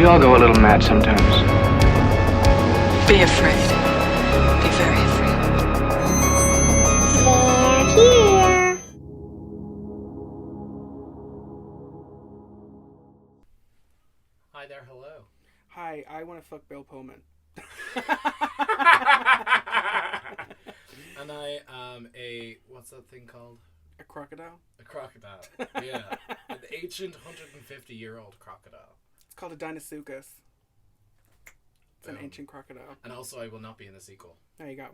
We all go a little mad sometimes. Be afraid. Be very afraid. They're here. Hi there, hello. Hi, I want to fuck Bill Pullman. And I am what's that thing called? A crocodile? A crocodile. Yeah. An ancient 150-year-old crocodile. It's called a Deinosuchus. It's an Boom. ancient crocodile. And also, I will not be in the sequel. There you go.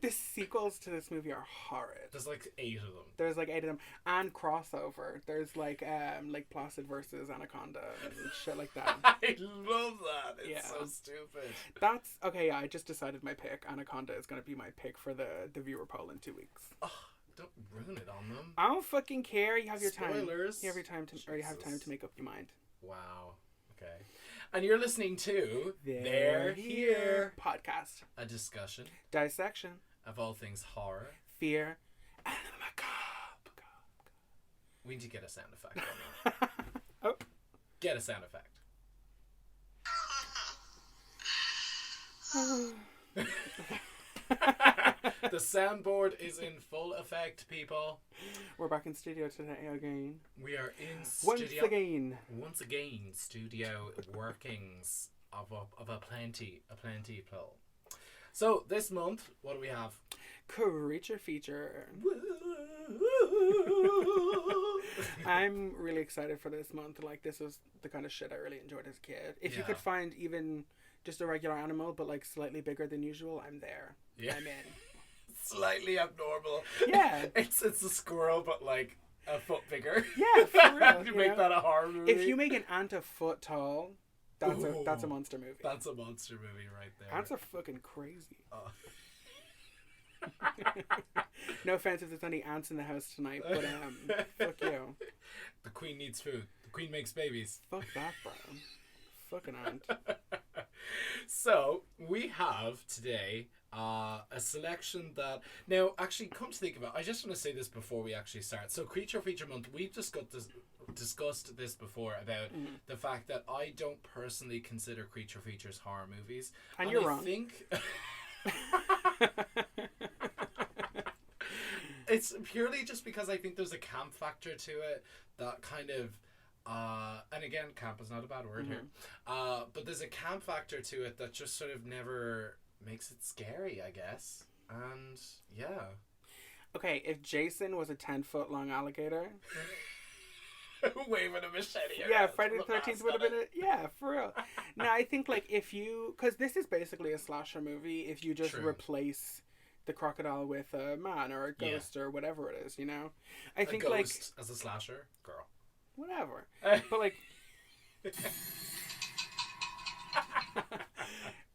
The sequels to this movie are horrid. There's like 8 of them. There's like 8 of them. And crossover. There's like Placid versus Anaconda and shit like that. I love that. It's so stupid. That's okay. Yeah, I just decided my pick. Anaconda is gonna be my pick for the viewer poll in 2 weeks. Oh, don't ruin it on them. I don't fucking care. You have your time. Spoilers. You have your time to, or you have time to make up your mind. Wow. Okay. And you're listening to They're Here podcast. A discussion Dissection. of all things horror. Fear. And the macabre. We need to get a sound effect on that. Oh. Get a sound effect. The soundboard is in full effect, people. We're back in studio today again. We are in studio. Once again, studio workings of a plenty pull. So this month, what do we have? Creature feature. I'm really excited for this month. Like, this was the kind of shit I really enjoyed as a kid. If you could find even just a regular animal, but like slightly bigger than usual, I'm there. Yeah. I'm in. Slightly abnormal. Yeah. It's a squirrel, but like a foot bigger. Yeah, for real. You make that a horror movie. If you make an ant a foot tall, that's a monster movie. That's a monster movie right there. Ants are fucking crazy. Oh. No offense if there's any ants in the house tonight, but fuck you. The queen needs food. The queen makes babies. Fuck that, bro. Fucking ant. So we have today a selection that now actually come to think of it, I just want to say this before we actually start. So Creature Feature Month, we've discussed this before about the fact that I don't personally consider creature features horror movies, and you're I wrong. think it's purely just because I think there's a camp factor to it that kind of and again, camp is not a bad word here, but there's a camp factor to it that just sort of never makes it scary, I guess. And yeah. Okay, if Jason was a 10-foot long alligator, waving a machete. Yeah, Friday the 13th would have been it. Yeah, for real. No, I think like if you, because this is basically a slasher movie. If you just replace the crocodile with a man or a ghost or whatever it is, you know, I think ghost like as a slasher, girl. Whatever, but like.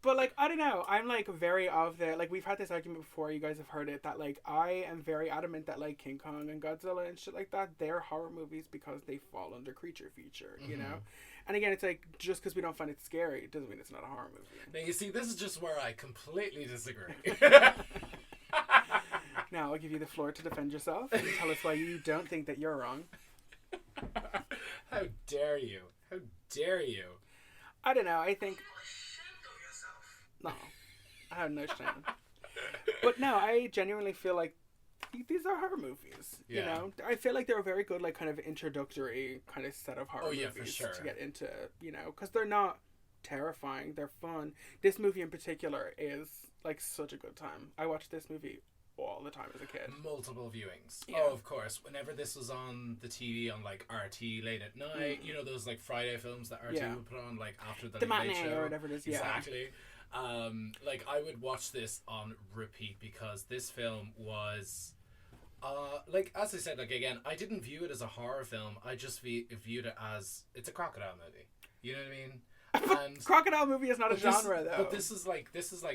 But like, I don't know, I'm like very of the, like, we've had this argument before, you guys have heard it, that like I am very adamant that like King Kong and Godzilla and shit like that, they're horror movies because they fall under creature feature, you know? And again, it's like, just because we don't find it scary doesn't mean it's not a horror movie. Now you see, this is just where I completely disagree. Now I'll give you the floor to defend yourself and tell us why you don't think that you're wrong. How dare you? How dare you? I don't know, I think... No, I have no shame. But no, I genuinely feel like these are horror movies. You know, I feel like they're a very good, like, kind of introductory kind of set of horror movies for sure. to get into. You know, because they're not terrifying; they're fun. This movie in particular is like such a good time. I watched this movie all the time as a kid. Multiple viewings. Yeah. Oh, of course. Whenever this was on the TV on like RT late at night, you know those like Friday films that RT would put on like after the matinee late show or whatever it is. Exactly. Like I would watch this on repeat because this film was like, as I said, like, again, I didn't view it as a horror film. I just viewed it as it's a crocodile movie. You know what I mean? And crocodile movie is not a genre, though. But this is like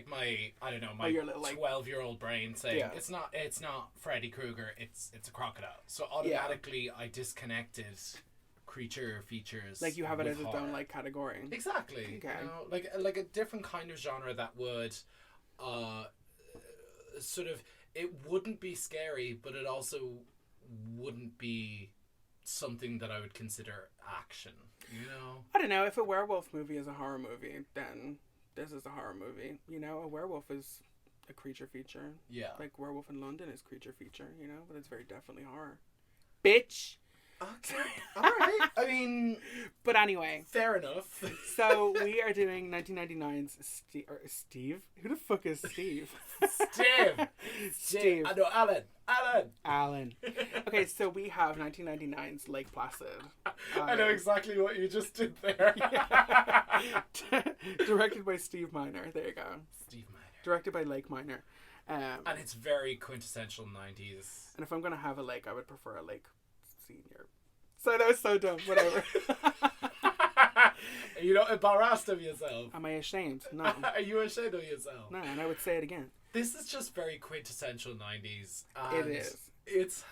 my, I don't know, my 12-year-old brain saying it's not Freddy Krueger, it's a crocodile. So automatically I disconnected creature features. Like you have it as its horror. own like category. Exactly. Okay. You know, like a different kind of genre that would sort of, it wouldn't be scary, but it also wouldn't be something that I would consider action. You know. I don't know, if a werewolf movie is a horror movie, then this is a horror movie. You know, a werewolf is a creature feature. Yeah. Like Werewolf in London is creature feature, you know, but it's very definitely horror. Bitch. Okay. All right. I mean, But anyway, fair enough. so we are doing 1999's Steve. Who the fuck is Steve? Steve. Steve. I know Alan. Okay, so we have 1999's Lake Placid. I know exactly what you just did there. Directed by Steve Miner. There you go. Steve Miner. Directed by Lake Miner. And it's very quintessential 90s. And if I'm gonna have a lake, I would prefer a lake senior. So that was so dumb. Whatever. You're not embarrassed of yourself. Am I ashamed? No. Are you ashamed of yourself? No, and I would say it again. This is just very quintessential 90s. It is. It's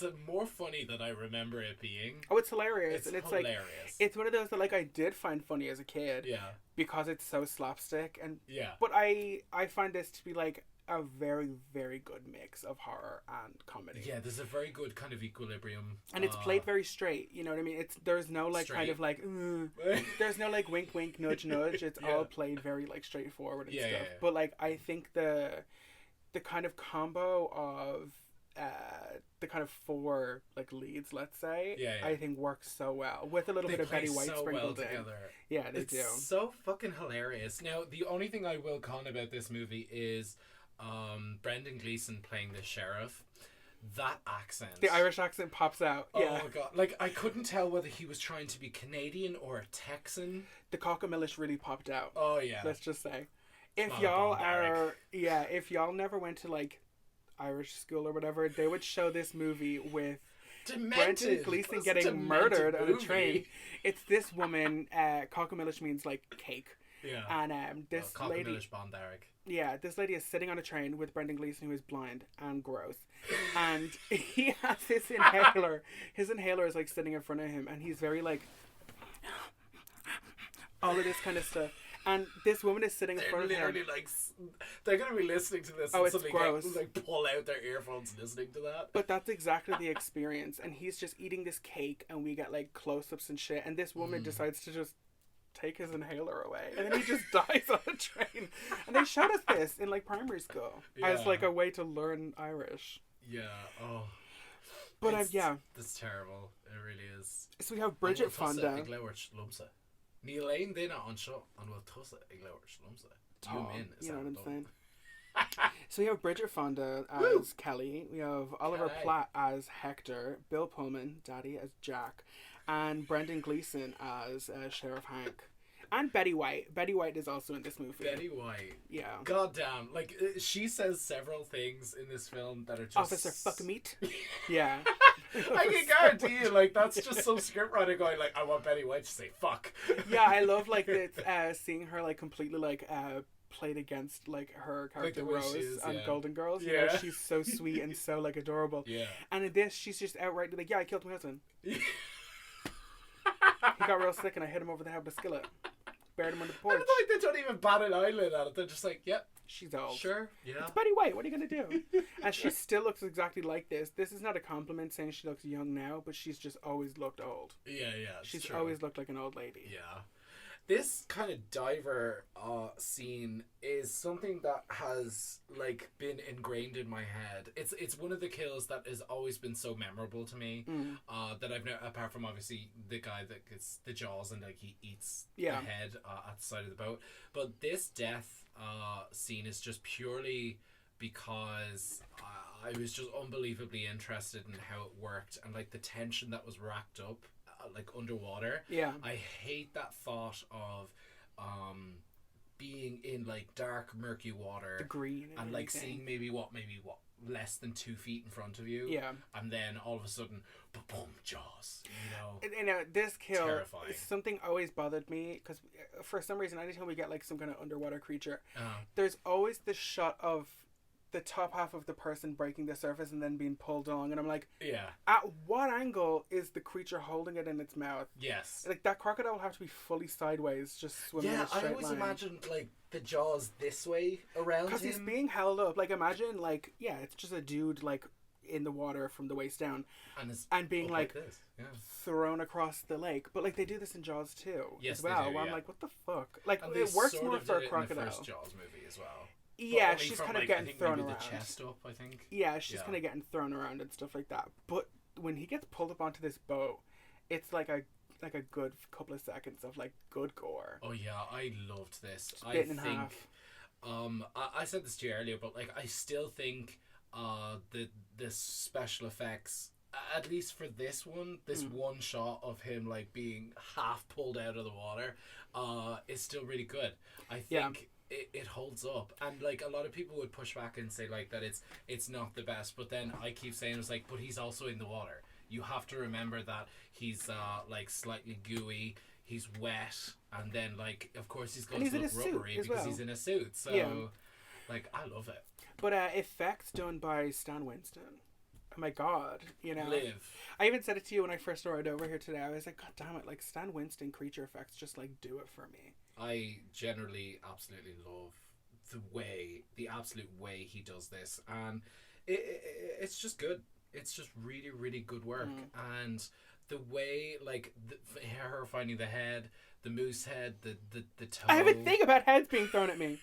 a more funny than I remember it being. Oh, it's hilarious. It's and it's hilarious. like it's one of those that like I did find funny as a kid. Yeah. Because it's so slapstick and Yeah. but I find this to be like a very, very good mix of horror and comedy. Yeah, there's a very good kind of equilibrium. And it's played very straight, you know what I mean? There's no like Straight. kind of like there's no like wink wink nudge nudge. It's Yeah. all played very like straightforward and Yeah, stuff. yeah. But like I think the kind of combo of the kind of four like leads, let's say, Yeah, yeah. I think works so well with a little They bit of play Betty White so well sprinkled in. together. Yeah, they It's do. so fucking hilarious. Now, the only thing I will con about this movie is Brendan Gleeson playing the sheriff. That accent. The Irish accent pops out. Yeah. Oh god. Like, I couldn't tell whether he was trying to be Canadian or a Texan. The Cockamish really popped out. Oh yeah. Let's just say. If not y'all a Bon are if y'all never went to like Irish school or whatever, they would show this movie with Brendan Gleeson That's a getting demented murdered on a movie. train. It's this woman, Cockamish means like cake. Yeah. And this lady, Cockamish Bondarrick. yeah, this lady is sitting on a train with Brendan Gleeson, who is blind and gross, and he has his inhaler. His inhaler is like sitting in front of him, and he's very like all of this kind of stuff. And this woman is sitting in They're front of him. literally like, they're gonna be listening to this. Oh, and it's suddenly gross. Get, like pull out their earphones listening to that. But that's exactly the experience. And he's just eating this cake, and we get like close-ups and shit. And this woman decides to just take his inhaler away, and then he just dies on the train. And they showed us this in like primary school as Yeah. like a way to learn Irish. Yeah. Oh. But It's- yeah, That's terrible. It really is. so we have Bridget Fonda. Níl aon duine anseo an bhfuil tusa ag leabhar slumsa. Oh, in you know what I'm saying? So we have Bridget Fonda as Kelly. We have Oliver Kelly. Platt as Hector. Bill Pullman, Daddy, as Jack. And Brendan Gleeson as Sheriff Hank. And Betty White. Betty White is also in this movie. Betty White. Yeah. God damn. Like, she says several things in this film that are just... Officer Fuck Meat. Yeah. I can guarantee you, like, that's just some scriptwriter going, like, I want Betty White to say fuck. Yeah, I love, like, seeing her, like, completely, like, played against, like, her character the way Rose she is, on yeah. Golden Girls. You know, Yeah. she's so sweet and so, like, adorable. Yeah. And in this, she's just outright like, yeah, I killed my husband. He got real sick and I hit him over the head with a skillet. Buried him under the porch. And it's like they don't even bat an eyelid at it. They're just like, yep, She's old. sure, yeah. It's Betty White. What are you going to do? And she still looks exactly like this. This is not a compliment saying she looks young now, but she's just always looked old. Yeah, it's She's true. always looked like an old lady. Yeah. This kind of diver scene is something that has like been ingrained in my head. It's one of the kills that has always been so memorable to me. That I've never, apart from obviously the guy that gets the jaws and like he eats Yeah. the head at the side of the boat. But this death scene is just purely because I was just unbelievably interested in how it worked and like the tension that was racked up like underwater. Yeah. I hate that thought of being in like dark murky water The green and like everything. seeing maybe what less than 2 feet in front of you, Yeah. and then all of a sudden boom, jaws, you know. And this kill, Terrifying. something always bothered me because for some reason, anytime we get like some kind of underwater creature, Uh, there's always this shot of the top half of the person breaking the surface and then being pulled along, and I'm like, yeah, at what angle is the creature holding it in its mouth? yes, Like that crocodile will have to be fully sideways, just swimming in yeah. a straight I always line. imagined like the jaws this way around Because him. he's being held up. Like imagine, like it's just a dude like in the water from the waist down, it's and being up like this. Yeah. thrown across the lake. But like they do this in Jaws too, Yes, as well. they do, where I'm yeah. like, what the fuck? Like And they it works sort more of for a did it crocodile. in the first Jaws movie as well. Yeah, But only she's from, kind of like, getting I think thrown maybe around. the chest up, I think. Yeah, she's Yeah. kind of getting thrown around and stuff like that. But when he gets pulled up onto this boat, it's like a good couple of seconds of like good gore. Oh yeah, I loved this. Just I bitten in think, half. I said this to you earlier, but like I still think, the special effects, at least for this one shot of him like being half pulled out of the water, is still really good. I think. It holds up, and like a lot of people would push back and say like that it's not the best, but then I keep saying it's like, but he's also in the water. You have to remember that he's like slightly gooey, he's wet, and then like of course he's going to look rubbery because he's in a suit. So like I love it. But effects done by Stan Winston. Oh my god, you know. Live. I even said it to you when I first rode over here today. I was like, God damn it, like Stan Winston creature effects just like do it for me. I generally absolutely love the absolute way he does this, and it's just good. It's just really, really good work, and the way like her finding the head, the moose head, the toe. I have a thing about heads being thrown at me.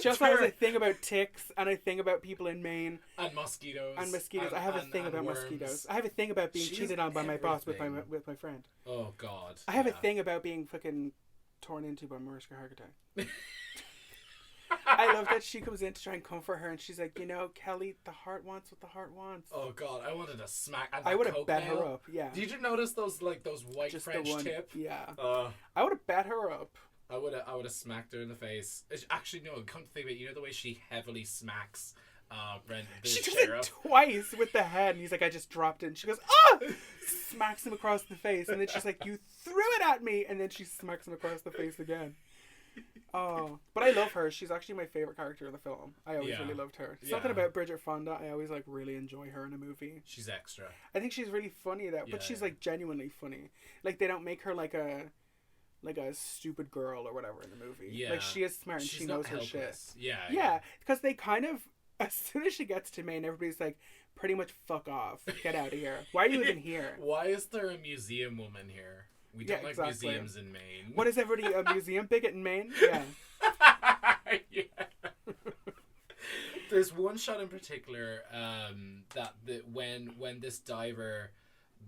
Just as I think about ticks, and I think about people in Maine and mosquitoes. I have a thing about worms. Mosquitoes. I have a thing about being cheated on by my boss with my friend. Oh God! I have a thing about being fucking torn into by Mariska Hargitay. I love that she comes in to try and comfort her, and she's like, you know, Kelly, the heart wants what the heart wants. Oh God, I wanted to smack. And I would have bet her up. Yeah. Did you notice those white Just French the one tip? Yeah. I I would have bet her up. would have smacked her in the face. Actually, no. Come to think of it, you know the way she heavily smacks the She does sheriff? it twice with the head, and he's like, I just dropped it. And she goes, ah! Smacks him across the face, and then she's like, you threw it at me, and then she smacks him across the face again. Oh, but I love her. She's actually my favorite character in the film. I always really loved her. Something about Bridget Fonda, I always like really enjoy her in a movie. She's extra. I think she's really funny though, but she's like genuinely funny. Like they don't make her like a stupid girl or whatever in the movie. Yeah, like she is smart and she's she knows not her helpless. shit. Yeah, because they kind of, as soon as she gets to Maine, everybody's like, pretty much fuck off, get out of here. Why are you even here? Why is there a museum woman here? We don't like museums in Maine. What is everybody a museum bigot in Maine? Yeah. Yeah. There's one shot in particular that when this diver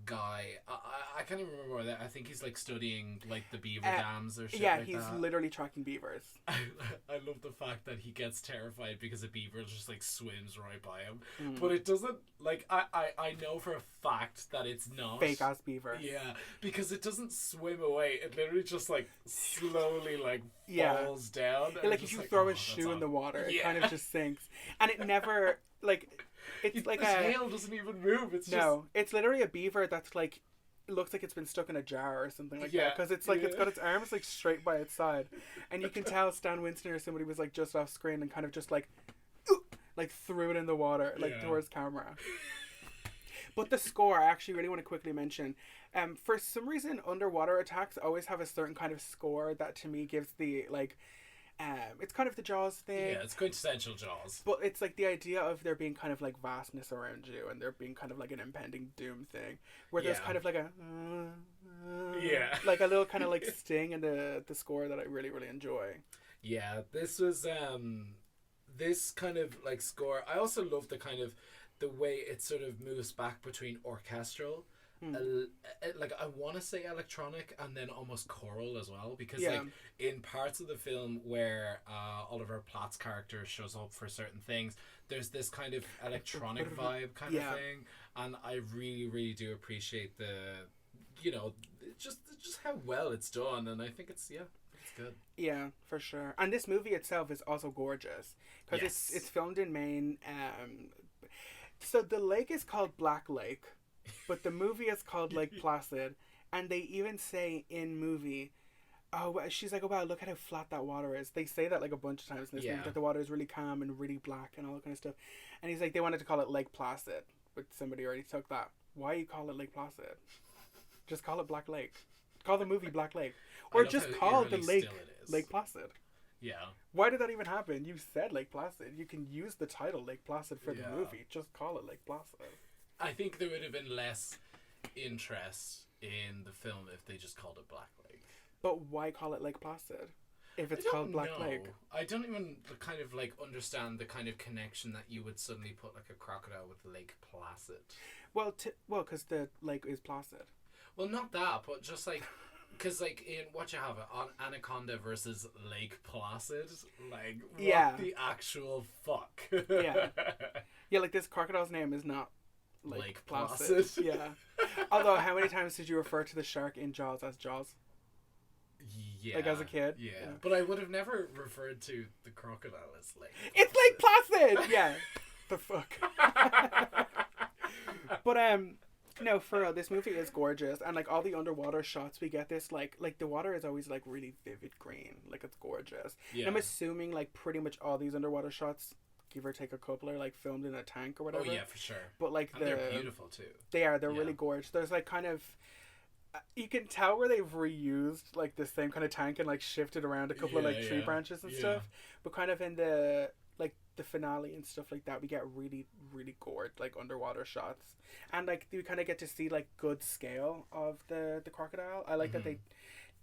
guy, I can't even remember that. I think he's like studying like the beaver dams or shit. Yeah, like he's that. literally tracking beavers. I love the fact that he gets terrified because a beaver just like swims right by him, but it doesn't like I know for a fact that it's not Fake ass beaver. Yeah, because it doesn't swim away. It literally just like slowly like falls down. Yeah, like if you throw a shoe in the water, it kind of just sinks, and it never like. It's like his tail doesn't even move. It's literally a beaver that's like, it looks like it's been stuck in a jar or something like that. Because it's like it's got its arms like straight by its side, and you can tell Stan Winston or somebody was like just off screen and kind of just like threw it in the water like towards camera. But the score, I actually really want to quickly mention. For some reason, underwater attacks always have a certain kind of score that to me gives the like. It's kind of the Jaws thing. Yeah, it's quintessential Jaws. But it's like the idea of there being kind of like vastness around you and there being kind of like an impending doom thing. Where there's kind of like a... like a little kind of like sting in the score that I really, really enjoy. Yeah, this was... this kind of like score... I also love the kind of... the way it sort of moves back between orchestral... like I want to say electronic and then almost choral as well, because like in parts of the film where Oliver Platt's character shows up for certain things, there's this kind of electronic vibe kind of thing, and I really, really do appreciate the, you know, just how well it's done, and I think it's good. Yeah, for sure. And this movie itself is also gorgeous because it's filmed in Maine. So the lake is called Black Lake. But the movie is called Lake Placid, and they even say in movie, oh, she's like, oh wow, look at how flat that water is. They say that like a bunch of times in this movie, that the water is really calm and really black and all that kind of stuff. And he's like, they wanted to call it Lake Placid, but somebody already took that. Why you call it Lake Placid? Just call it Black Lake. Call the movie Black Lake, or just call the lake Lake Placid. Yeah. Why did that even happen? You said Lake Placid. You can use the title Lake Placid for the Yeah. movie. Just call it Lake Placid. I think there would have been less interest in the film if they just called it Black Lake. But why call it Lake Placid if it's I don't called Black know. Lake? I don't even kind of like understand the kind of connection that you would suddenly put like a crocodile with Lake Placid. Well, because the lake is placid. Well, not that, but just like, because like in what you have on Anaconda versus Lake Placid, like what Yeah. the actual fuck? Yeah. Yeah, like this crocodile's name is not Lake Placid. Placid. Yeah. Although, how many times did you refer to the shark in Jaws as Jaws? Yeah. Like as a kid? Yeah. Yeah. But I would have never referred to the crocodile as Lake. It's Lake Placid! Yeah. The fuck. But, no, for real, this movie is gorgeous. And, like, all the underwater shots, we get this, like the water is always, like, really vivid green. Like, it's gorgeous. Yeah. And I'm assuming, like, pretty much all these underwater shots, give or take a couple, are, like, filmed in a tank or whatever. Oh yeah, for sure. But, like, And they're beautiful too. They're Yeah. really gorgeous. There's, like, kind of... You can tell where they've reused, like, the same kind of tank and, like, shifted around a couple of, like, tree branches and stuff. But kind of in the... like the finale and stuff like that, we get really, really gorgeous like underwater shots, and like we kind of get to see like good scale of the crocodile. I like that they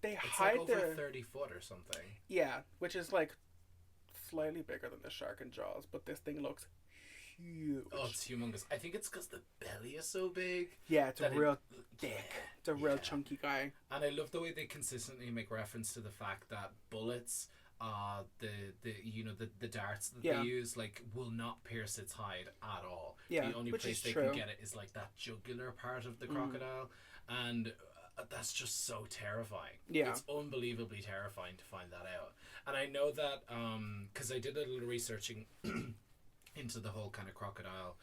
It's hide like over the 30 foot or something. yeah, which is like slightly bigger than the shark in Jaws, but this thing looks huge. Oh, it's humongous. I think it's because the belly is so big. Yeah, it's a that it- real thick. It's a real yeah. chunky guy. And I love the way they consistently make reference to the fact that bullets, the darts that Yeah. they use, like, will not pierce its hide at all. Yeah, The only which place is they true. can get it is like that jugular part of the crocodile, and that's just so terrifying. Yeah. It's unbelievably terrifying to find that out. And I know that because I did a little researching into the whole kind of crocodile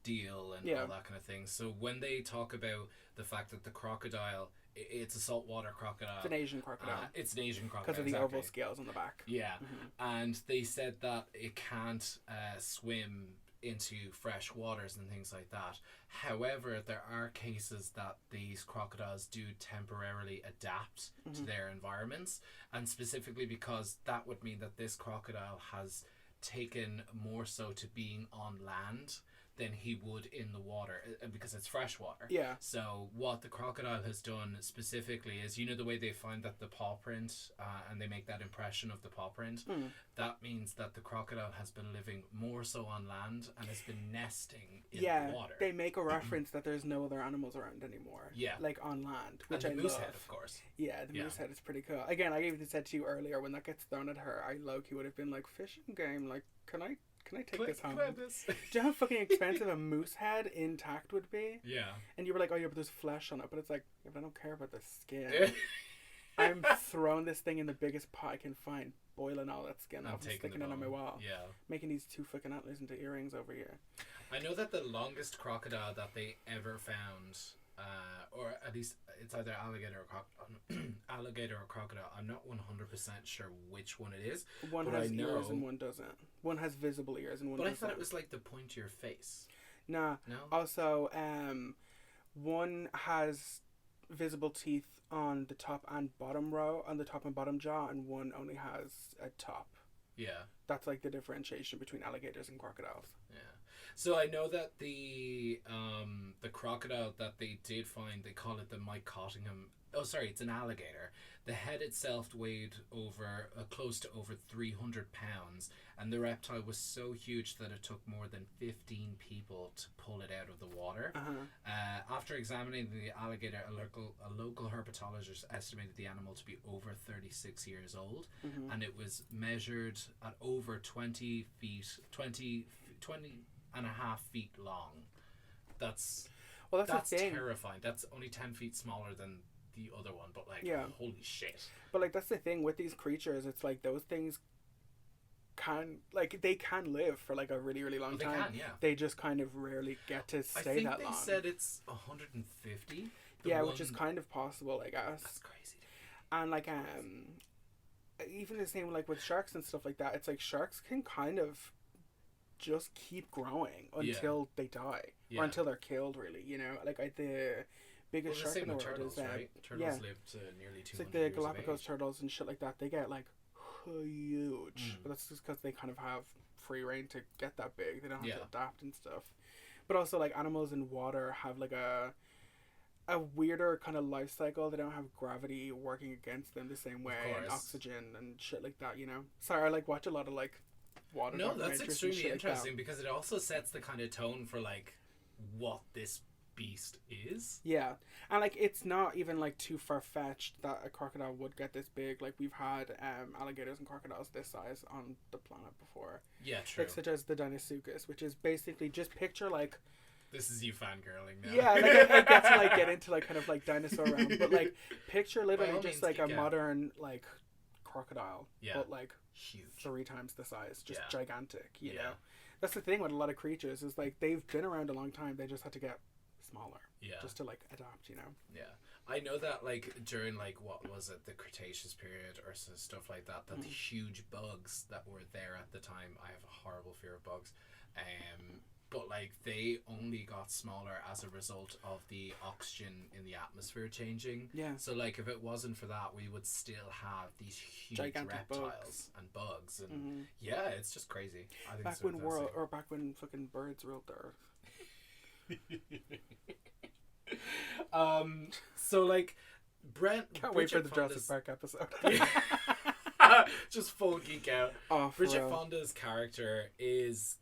deal and Yeah. all that kind of thing. So when they talk about the fact that the crocodile, it's a saltwater crocodile. It's an Asian crocodile It's an Asian crocodile. because of the exactly. oval scales on the back. Yeah, and they said that it can't swim into fresh waters and things like that. However, there are cases that these crocodiles do temporarily adapt to their environments, and specifically because that would mean that this crocodile has taken more so to being on land than he would in the water, because it's fresh water. Yeah. So what the crocodile has done specifically is, you know, the way they find that the paw print and they make that impression of the paw print, that means that the crocodile has been living more so on land and has been nesting in the water. They make a reference that there's no other animals around anymore. Yeah. Like on land, which and the I moose love. head, of course. Yeah, the moose head is pretty cool. Again, I even said to you earlier, when that gets thrown at her, I low-key would have been like, fishing game, like, can I take this home? Do you know how fucking expensive a moose head intact would be? Yeah. And you were like, oh yeah, but there's flesh on it. But it's like, yeah, but I don't care about the skin. I'm throwing this thing in the biggest pot I can find, boiling all that skin off and sticking it on my wall. Yeah. Making these two fucking antlers into earrings over here. I know that the longest crocodile that they ever found, or at least it's either alligator or crocodile. I'm not 100% sure which one it is. One but has I know, ears and one doesn't. One has visible ears and one But I doesn't. thought it was like the pointier face. Nah. No? Also, one has visible teeth on the top and bottom row, on the top and bottom jaw, and one only has a top. Yeah. That's like the differentiation between alligators and crocodiles. Yeah. So I know that the crocodile that they did find, they call it the Mike Cottingham. Oh, sorry, it's an alligator. The head itself weighed over close to over 300 pounds, and the reptile was so huge that it took more than 15 people to pull it out of the water. After examining the alligator, a local herpetologist estimated the animal to be over 36 years old, and it was measured at over 20 and a half feet long. That's the thing. terrifying. That's only 10 feet smaller than the other one, but like, holy shit. But like, that's the thing with these creatures. It's like those things they can live for like a really, really long time. They can, yeah. They just kind of rarely get to stay I think that they long. said it's 150. Which is kind of possible, I guess. That's crazy. And like even the same like with sharks and stuff like that. It's like sharks can kind of just keep growing until they die or until they're killed. Really, you know, like the biggest shark in the world turtles, is right? Turtles live to nearly 200 it's like the years Galapagos of age. turtles and shit like that. They get like huge. But that's just because they kind of have free reign to get that big. They don't have Yeah. to adapt and stuff. But also, like, animals in water have, like, a weirder kind of life cycle. They don't have gravity working against them the same way, and course. oxygen and shit like that, you know? Sorry, I, like, watch a lot of, like, water No, documentaries that's and extremely shit like that. interesting because it also sets the kind of tone for like what this beast is. Yeah, and like it's not even like too far fetched that a crocodile would get this big. Like we've had alligators and crocodiles this size on the planet before. Yeah, true. Like such as the Deinosuchus, which is basically just picture like This is you fangirling now. yeah, like I get to like get into like kind of like dinosaur realm, but like picture literally all just means, like a yeah. modern like crocodile, Yeah. but like Huge. 3 times the size, just Yeah. gigantic. You Yeah. know, that's the thing with a lot of creatures is like they've been around a long time. They just had to get smaller, Yeah. just to like adapt. You know. Yeah. I know that like during like what was it, the Cretaceous period or stuff like that, that the huge bugs that were there at the time, I have a horrible fear of bugs, but like they only got smaller as a result of the oxygen in the atmosphere changing. Yeah. So like if it wasn't for that, we would still have these huge Gigantic reptiles and bugs, and yeah, it's just crazy. I think Back it's when fantastic. back when fucking birds ruled the earth. So like Brent Can't wait for Bridget the Jurassic Fonda's- Park episode. just full geek out. Oh, for Bridget real. Fonda's character is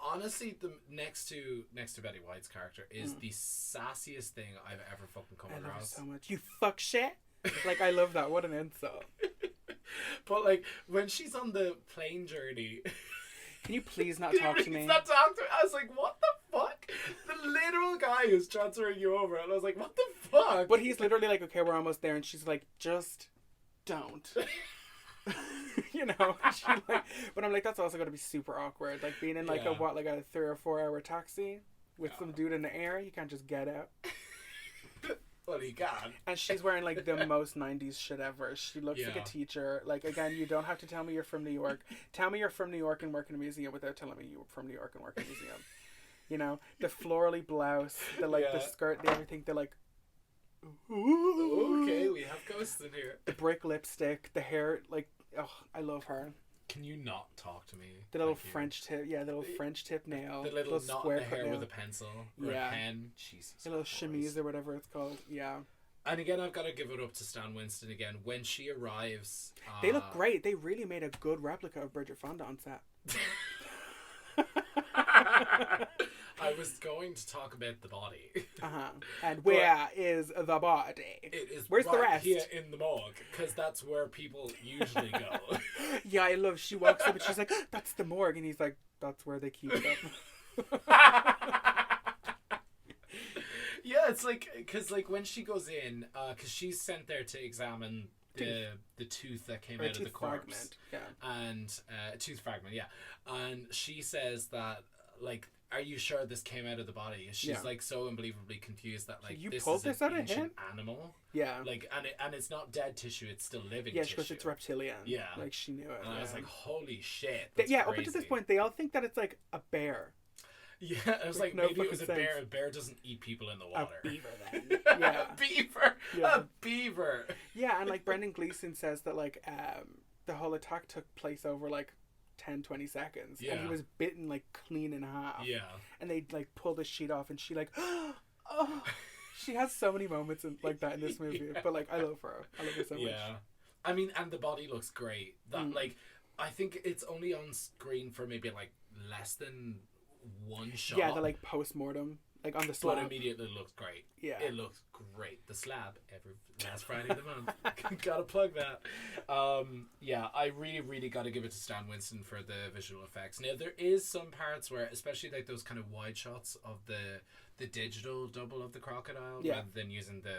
honestly the next to Betty White's character is the sassiest thing I've ever fucking come I love her across. so much. You fuck shit. Like I love that. What an insult. But like when she's on the plane journey, Can you please not talk to me? He's not talking to me. I was like, what the fuck? The literal guy who's transferring you over, and I was like, what the fuck? But he's literally like, okay, we're almost there, and she's like, just don't. You know, she like, but I'm like, that's also gonna be super awkward. Like being in like Yeah. a 3 or 4 hour taxi with some dude in the air. You can't just get out. Well, he can. And she's wearing like the most 90s shit ever. She looks like Yeah. a teacher. Like again, you don't have to tell me you're from New York. Tell me you're from New York and work in a museum without telling me you're from New York and work in a museum. You know, the florally blouse, the like the Yeah. skirt, the everything, the like Okay, we have ghosts in here. the brick lipstick, the hair, like oh, I love her. Can you not talk to me? The little Thank you. French tip, yeah, the little French tip nail, The little knot in square the cut hair nail, with a pencil or Yeah. a pen. Jesus. the little Christ. chemise or whatever it's called. Yeah, And again, I've got to give it up to Stan Winston again. When she arrives... they look great. They really made a good replica of Bridget Fonda on set. I was going to talk about the body. And where is the body? It is Where's the right rest? here in the morgue, because that's where people usually go. Yeah, I love. She walks up and she's like, "That's the morgue," and he's like, "That's where they keep them." Yeah, it's like, because like when she goes in, because she's sent there to examine the tooth that came Or a out of the tooth corpse. fragment. Yeah. And tooth fragment, yeah. And she says that, like, are you sure this came out of the body? She's Yeah. like so unbelievably confused that like You this pulled is this an out of ancient him? animal. Yeah. Like, and it's not dead tissue; it's still living. Yeah, tissue. because it's reptilian. Yeah. Like she knew it. And I was yeah. like, holy shit! They- That's yeah, up crazy. until this point, they all think that it's like a bear. Yeah, I was like, no maybe it was a fucking bear. sense. A bear doesn't eat people in the A water. beaver, then. Yeah. A beaver. Yeah. A beaver. Yeah, and like Brendan Gleeson says that like the whole attack took place over like 10-20 seconds, and Yeah. he was bitten like clean in half. Yeah. And they like pull the sheet off, and she like, oh, she has so many moments like that in this movie. Yeah. But like, I love her. I love her so much. Yeah. I mean, and the body looks great. That like, I think it's only on screen for maybe like less than one shot. Yeah, the like post mortem, like on the But slab. immediately looks great. Yeah. It looks great. The slab every last Friday of the month. Gotta plug that. Yeah, I really gotta give it to Stan Winston for the visual effects. Now there is some parts where, especially like those kind of wide shots of the digital double of the crocodile, Yeah. rather than using the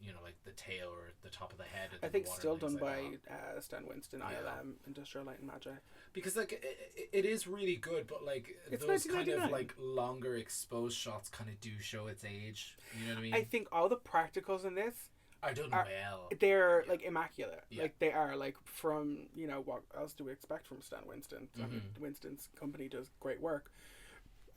you know, like the tail or the top of the head. And I then think the water still and things done like by that. Stan Winston, Yeah. ILM, Industrial Light and Magic. Because like it is really good, but like It's those kind of 1999. like longer exposed shots kind of do show its age. You know what I mean? I think all the practicals in this, are done are- well. they're like immaculate. Yeah. Like they are like from, you know, what else do we expect from Stan Winston? I mean, Mm-hmm. Winston's company does great work.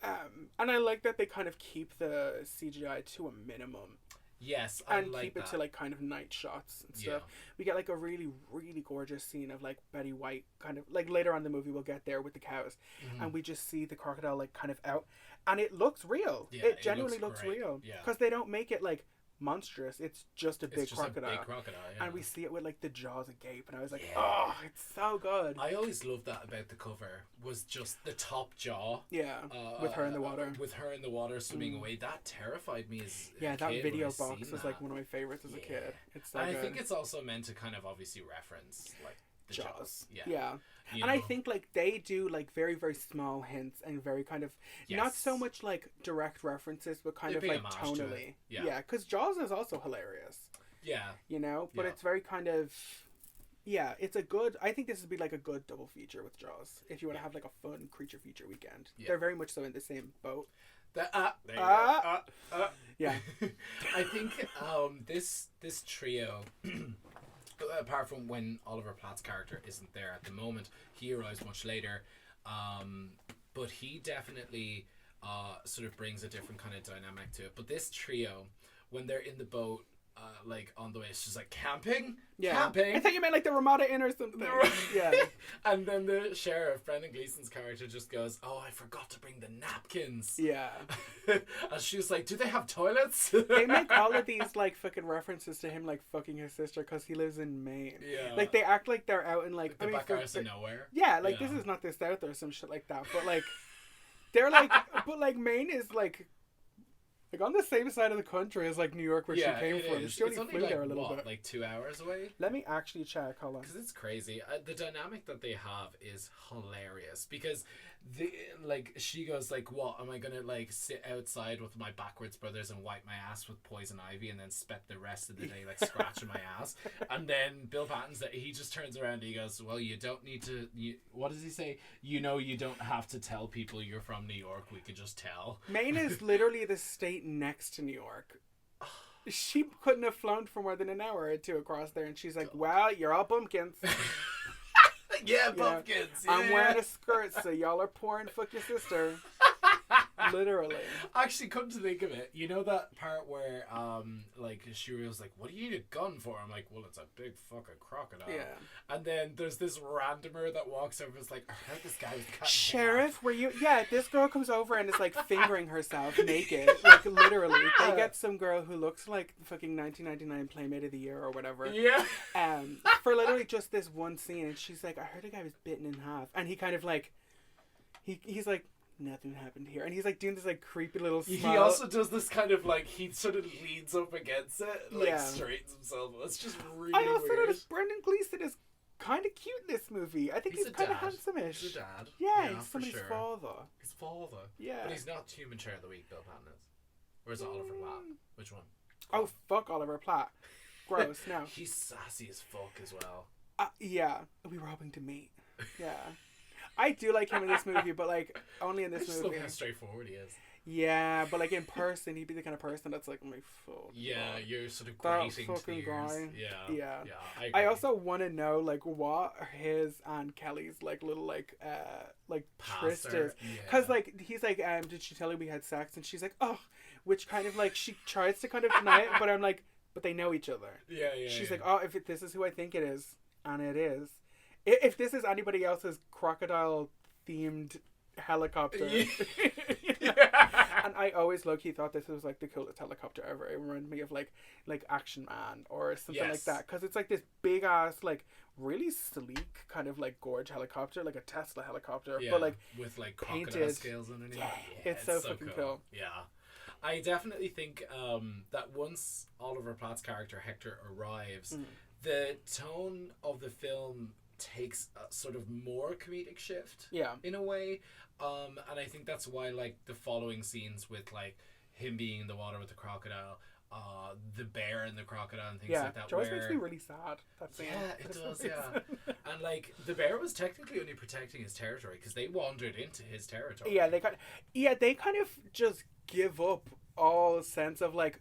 And I like that they kind of keep the CGI to a minimum. Yes, I and like keep that. it to like kind of night shots and stuff. Yeah. We get like a really, really gorgeous scene of like Betty White kind of like later on in the movie we'll get there with the cows, and we just see the crocodile like kind of out, and it looks real. Yeah, it genuinely looks great. real. Yeah. Because they don't make it like monstrous. It's just a big It's just crocodile. a big crocodile, yeah. And we see it with like the jaws agape, and I was like, Yeah. oh, it's so good. I always loved that about the cover, was just the top jaw. Yeah, with her in the water. With her in the water swimming away. That terrified me as a that kid video when I box seen was that. like one of my favorites as a kid. It's so And good. I think it's also meant to kind of obviously reference like the jaws. Yeah. You And I know? think like they do like very, very small hints and very kind of not so Yes. much like direct references, but kind They of pay like homage to it. tonally. Yeah. Yeah, because Jaws is also hilarious, Yeah. you know, but Yeah. it's very kind of. Yeah, it's a good. I think this would be like a good double feature with Jaws if you want to have like a fun creature feature weekend. Yeah. They're very much so in the same boat. There you go. Yeah. I think this trio, apart from when Oliver Platt's character isn't there at the moment, he arrives much later, but he definitely sort of brings a different kind of dynamic to it. But this trio, when they're in the boat, like on the way, it's just like camping. I thought you meant like the Ramada Inn or something. Yeah. And then the sheriff, Brendan Gleeson's character, just goes, "Oh, I forgot to bring the napkins." Yeah. And she was like, "Do they have toilets?" They make all of these like fucking references to him like fucking his sister because he lives in Maine. Yeah. Like they act like they're out in like the I mean, back arse of nowhere. yeah, like Yeah. this is not the South or some shit like that. But like they're like, but like Maine is like on the same side of the country as like New York where she came it from. is. She only It's flew like, there a little what, bit. like 2 hours away? Let me actually check. Hold on. Because it's crazy. The dynamic that they have is hilarious. Because she goes like, "What am I gonna like sit outside with my backwards brothers and wipe my ass with poison ivy and then spend the rest of the day like scratching my ass?" And then Bill Patton's that he just turns around and he goes, "Well, you don't need to. What does he say? You don't have to tell people you're from New York. We could just tell." Maine is literally the state next to New York. She couldn't have flown for more than an hour or two across there, and she's like, "Well, you're all bumpkins." Yeah, You know, pumpkins. Yeah. I'm wearing a skirt, so y'all are pouring fuck your sister. Literally. Actually, come to think of it, you know that part where like Shuri was like, "What do you need a gun for?" I'm like, "Well, it's a big fucking crocodile." Yeah. And then there's this randomer that walks over and is like, "I heard this guy was cutting Sheriff, were you? Yeah, this girl comes over and is like fingering herself naked, like literally. They get some girl who looks like fucking 1999 Playmate of the Year or whatever. Yeah. For literally just this one scene, and she's like, "I heard a guy was bitten in half," and he kind of like, he's like, "Nothing happened here," and he's like doing this like creepy little smile. He also does this kind of like, he sort of leans up against it, like Yeah. straightens himself. It's just really I also weird. noticed Brendan Gleeson is kind of cute in this movie. I think he's a kind of dad. handsome-ish. He's a dad. Yeah, he's for somebody's sure. father. His father. Yeah. But he's not Human Chair of the Week, Bill Patton is. Or is it Oliver Platt? Which one? Oh, fuck Oliver Platt. Gross, no. He's sassy as fuck as well. Yeah, we were hoping to meet. Yeah. I do like him in this movie, but like only in I this just love movie. how straightforward he is. Yeah, but like in person, he'd be the kind of person that's like, "Oh my fuck." Yeah, you're sort of That grating to the fucking ears. guy. Yeah. Yeah. Yeah. I agree. also want to know like what his and Kelly's like little like tryst Pastor, is, yeah. because like he's like, "Did she tell you we had sex?" And she's like, "Oh," which kind of like she tries to kind of deny it, but I'm like, but they know each other. Yeah. She's like, "Oh, if this is who I think it is," and it is. If this is anybody else's crocodile themed helicopter. Yeah. You know? And I always low-key thought this was like the coolest helicopter ever. It reminded me of like Action Man or something like Yes. that, because it's like this big ass like really sleek kind of like gorge helicopter, like a Tesla helicopter, Yeah, but like with like crocodile painted. scales underneath. Yeah, it's so fucking cool. Yeah. I definitely think that once Oliver Platt's character Hector arrives, the tone of the film takes a sort of more comedic shift. Yeah. In a way. And I think that's why like the following scenes with like him being in the water with the crocodile, the bear and the crocodile and things like that. It always where... makes me really sad. That scene. Yeah, it For some does, reason. yeah. And like the bear was technically only protecting his territory because they wandered into his territory. Yeah, they kind of just give up all sense of like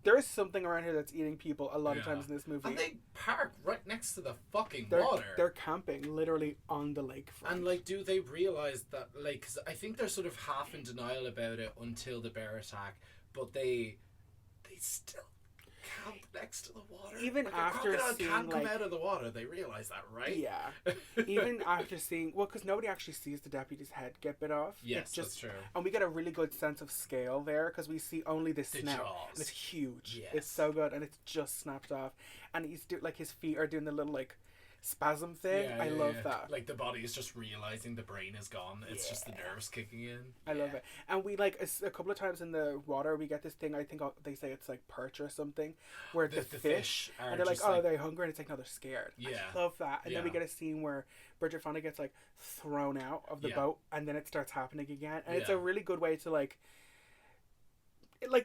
there's something around here that's eating people a lot of times in this movie. And they park right next to the fucking they're, water. They're camping literally on the lakefront. And like, do they realize that? Like, 'cause I think they're sort of half in denial about it until the bear attack, but they still camp next to the water. Even like, after a crocodile seeing, can't come like- out of the water. They realize that, right? Yeah. Even after seeing, well, because nobody actually sees the deputy's head get bit off. Yes, It's just, that's true. and we get a really good sense of scale there because we see only the snout, jaws. and it's huge. Yes. It's so good, and it's just snapped off, and he's like his feet are doing the little like spasm thing. I love that. Like the body is just realizing the brain is gone. It's just the nerves kicking in. I love it. And we like a couple of times in the water we get this thing. I think they say it's like perch or something, where the fish are and they're like, just oh, they're hungry, and it's like, no, they're scared. Yeah. I love that. And then we Yeah. get a scene where Bridget Fonda gets like thrown out of the Yeah. boat, and then it starts happening again, and it's Yeah. a really good way to like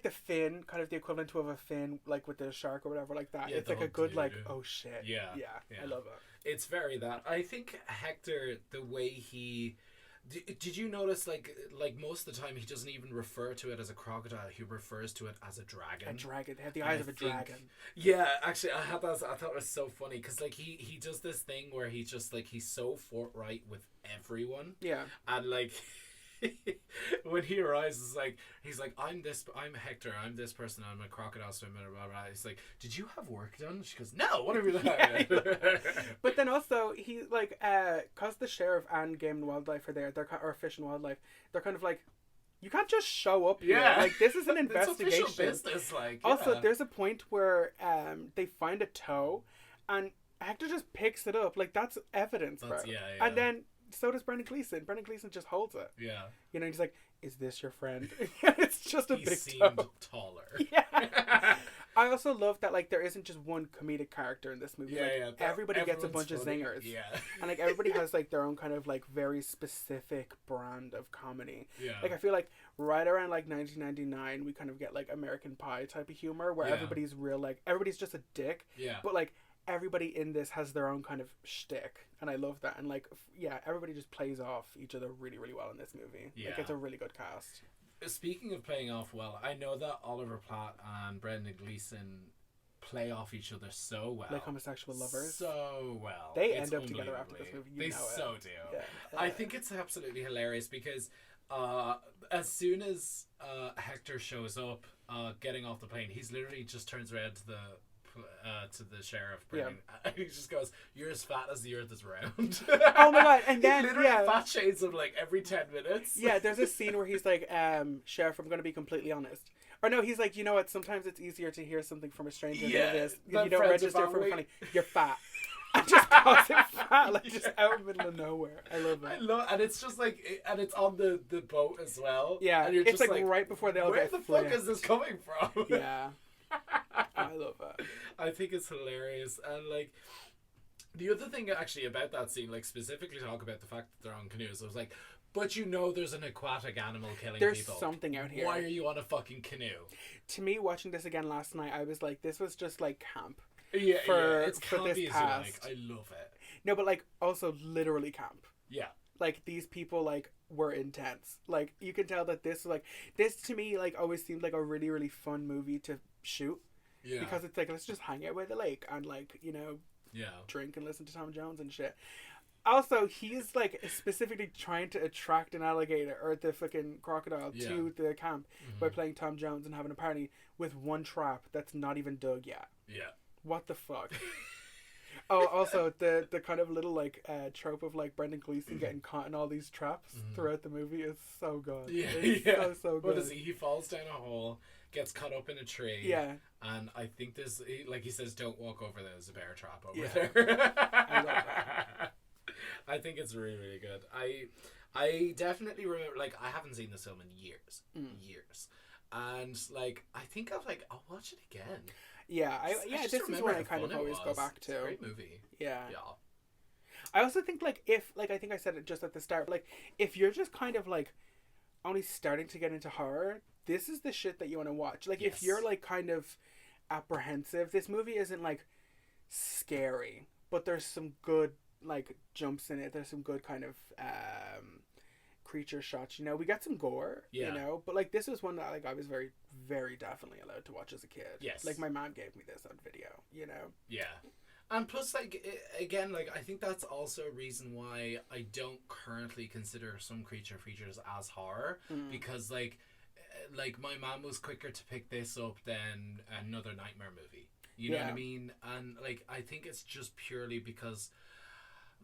the fin, kind of the equivalent to of a fin, like with the shark or whatever, like that. Yeah, It's the like a whole good like, doo-doo. oh shit. Yeah. Yeah. Yeah. I love it. It's very that. I think Hector, the way he... Did you notice, like most of the time, he doesn't even refer to it as a crocodile. He refers to it as a dragon. A dragon. They have the And eyes I of a think- dragon. Yeah, actually, I thought it was so funny because like he does this thing where he just like he's so forthright with everyone, Yeah. and like when he arrives, it's like he's like, I'm Hector, I'm this person, I'm a crocodile swimmer, blah blah. He's like, did you have work done? She goes, no. What have you done? But then also he like cause the sheriff and Game and Wildlife are there, or Fish and Wildlife, they're kind of like, you can't just show up here. Yeah. Like this is an It's investigation. official business, like. Also, yeah. there's a point where they find a toe, and Hector just picks it up. Like that's evidence, bro. Yeah. And then so does Brendan Gleeson. Brendan Gleeson just holds it. Yeah, You know, he's like, "Is this your friend?" It's just a he big seemed toe. taller. Yeah. I also love that like there isn't just one comedic character in this movie. Yeah, like, yeah. everybody gets a Everyone's bunch of funny. zingers. Yeah. And like everybody has like their own kind of like very specific brand of comedy. Yeah. Like I feel like right around like 1999 we kind of get like American Pie type of humor where Yeah. everybody's real, like everybody's just a dick, Yeah. but like everybody in this has their own kind of shtick, and I love that. And like yeah, everybody just plays off each other really really well in this movie. Yeah. Like it's a really good cast. Speaking of playing off well, I know that Oliver Platt and Brendan Gleeson play off each other so well. Like homosexual lovers. So well. They It's end up together after this unbelievably- movie, you They know it. so do. Yeah. I think it's absolutely hilarious because as soon as Hector shows up getting off the plane, he's literally just turns around to the sheriff, Brendan, and he just goes, "You're as fat as the earth is round." Oh my god! And then he literally yeah, fat shades him like every 10 minutes. yeah. There's a scene where he's like, "Sheriff, I'm going to be completely honest." Or no, he's like, you know what? Sometimes it's easier to hear something from a stranger than it is. than You don't friends and register for family. funny. You're fat. And just calls him fat, like just out in the middle of nowhere. I love I it. love, and it's just like, and it's on the boat as well. Yeah, and you're it's just like right before they all where get the flipped. fuck is this coming from? Yeah, I love it. I think it's hilarious, and like the other thing actually about that scene, like specifically talk about the fact that they're on canoes. I was like, but you know, there's an aquatic animal killing There's people. something out here. Why are you on a fucking canoe? To me, watching this again last night, I was like, this was just like camp. Yeah, it's for campy this as you cast. like. I love it. No, but like also literally camp. Yeah, Like these people like were intense. Like you can tell that this to me like always seemed like a really really fun movie to shoot yeah, because it's like let's just hang out by the lake and like yeah, drink and listen to Tom Jones and shit. Also, he's like specifically trying to attract an alligator or the fucking crocodile Yeah. to the camp by playing Tom Jones and having a party with one trap that's not even dug yet. yeah. What the fuck? Oh, also the kind of little like trope of like Brendan Gleeson getting caught in all these traps throughout the movie is so good. Yeah, It's yeah. so good. What is he? He falls down a hole, gets caught up in a tree. Yeah, And I think this, like he says, don't walk over there. There's a bear trap over Yeah. there. I love that. I think it's really, really good. I definitely remember, like, I haven't seen this film in years. Years. And, like, I think I'll watch it again. yeah, just this is remember one how I kind fun of it always go was. back It's to. a great movie. Yeah. Yeah. I also think like if like I think I said it just at the start, like if you're just kind of like only starting to get into horror, this is the shit that you want to watch. Like Yes. if you're like kind of apprehensive, this movie isn't like scary, but there's some good like jumps in it. There's some good kind of creature shots. We got some gore. Yeah. But like this was one that like I was very very definitely allowed to watch as a kid. Yes. Like my mom gave me this on video. Yeah. And plus, like, again, like, I think that's also a reason why I don't currently consider some creature features as horror. Because, like like my mom was quicker to pick this up than another Nightmare movie. You know what I mean? And like I think it's just purely because,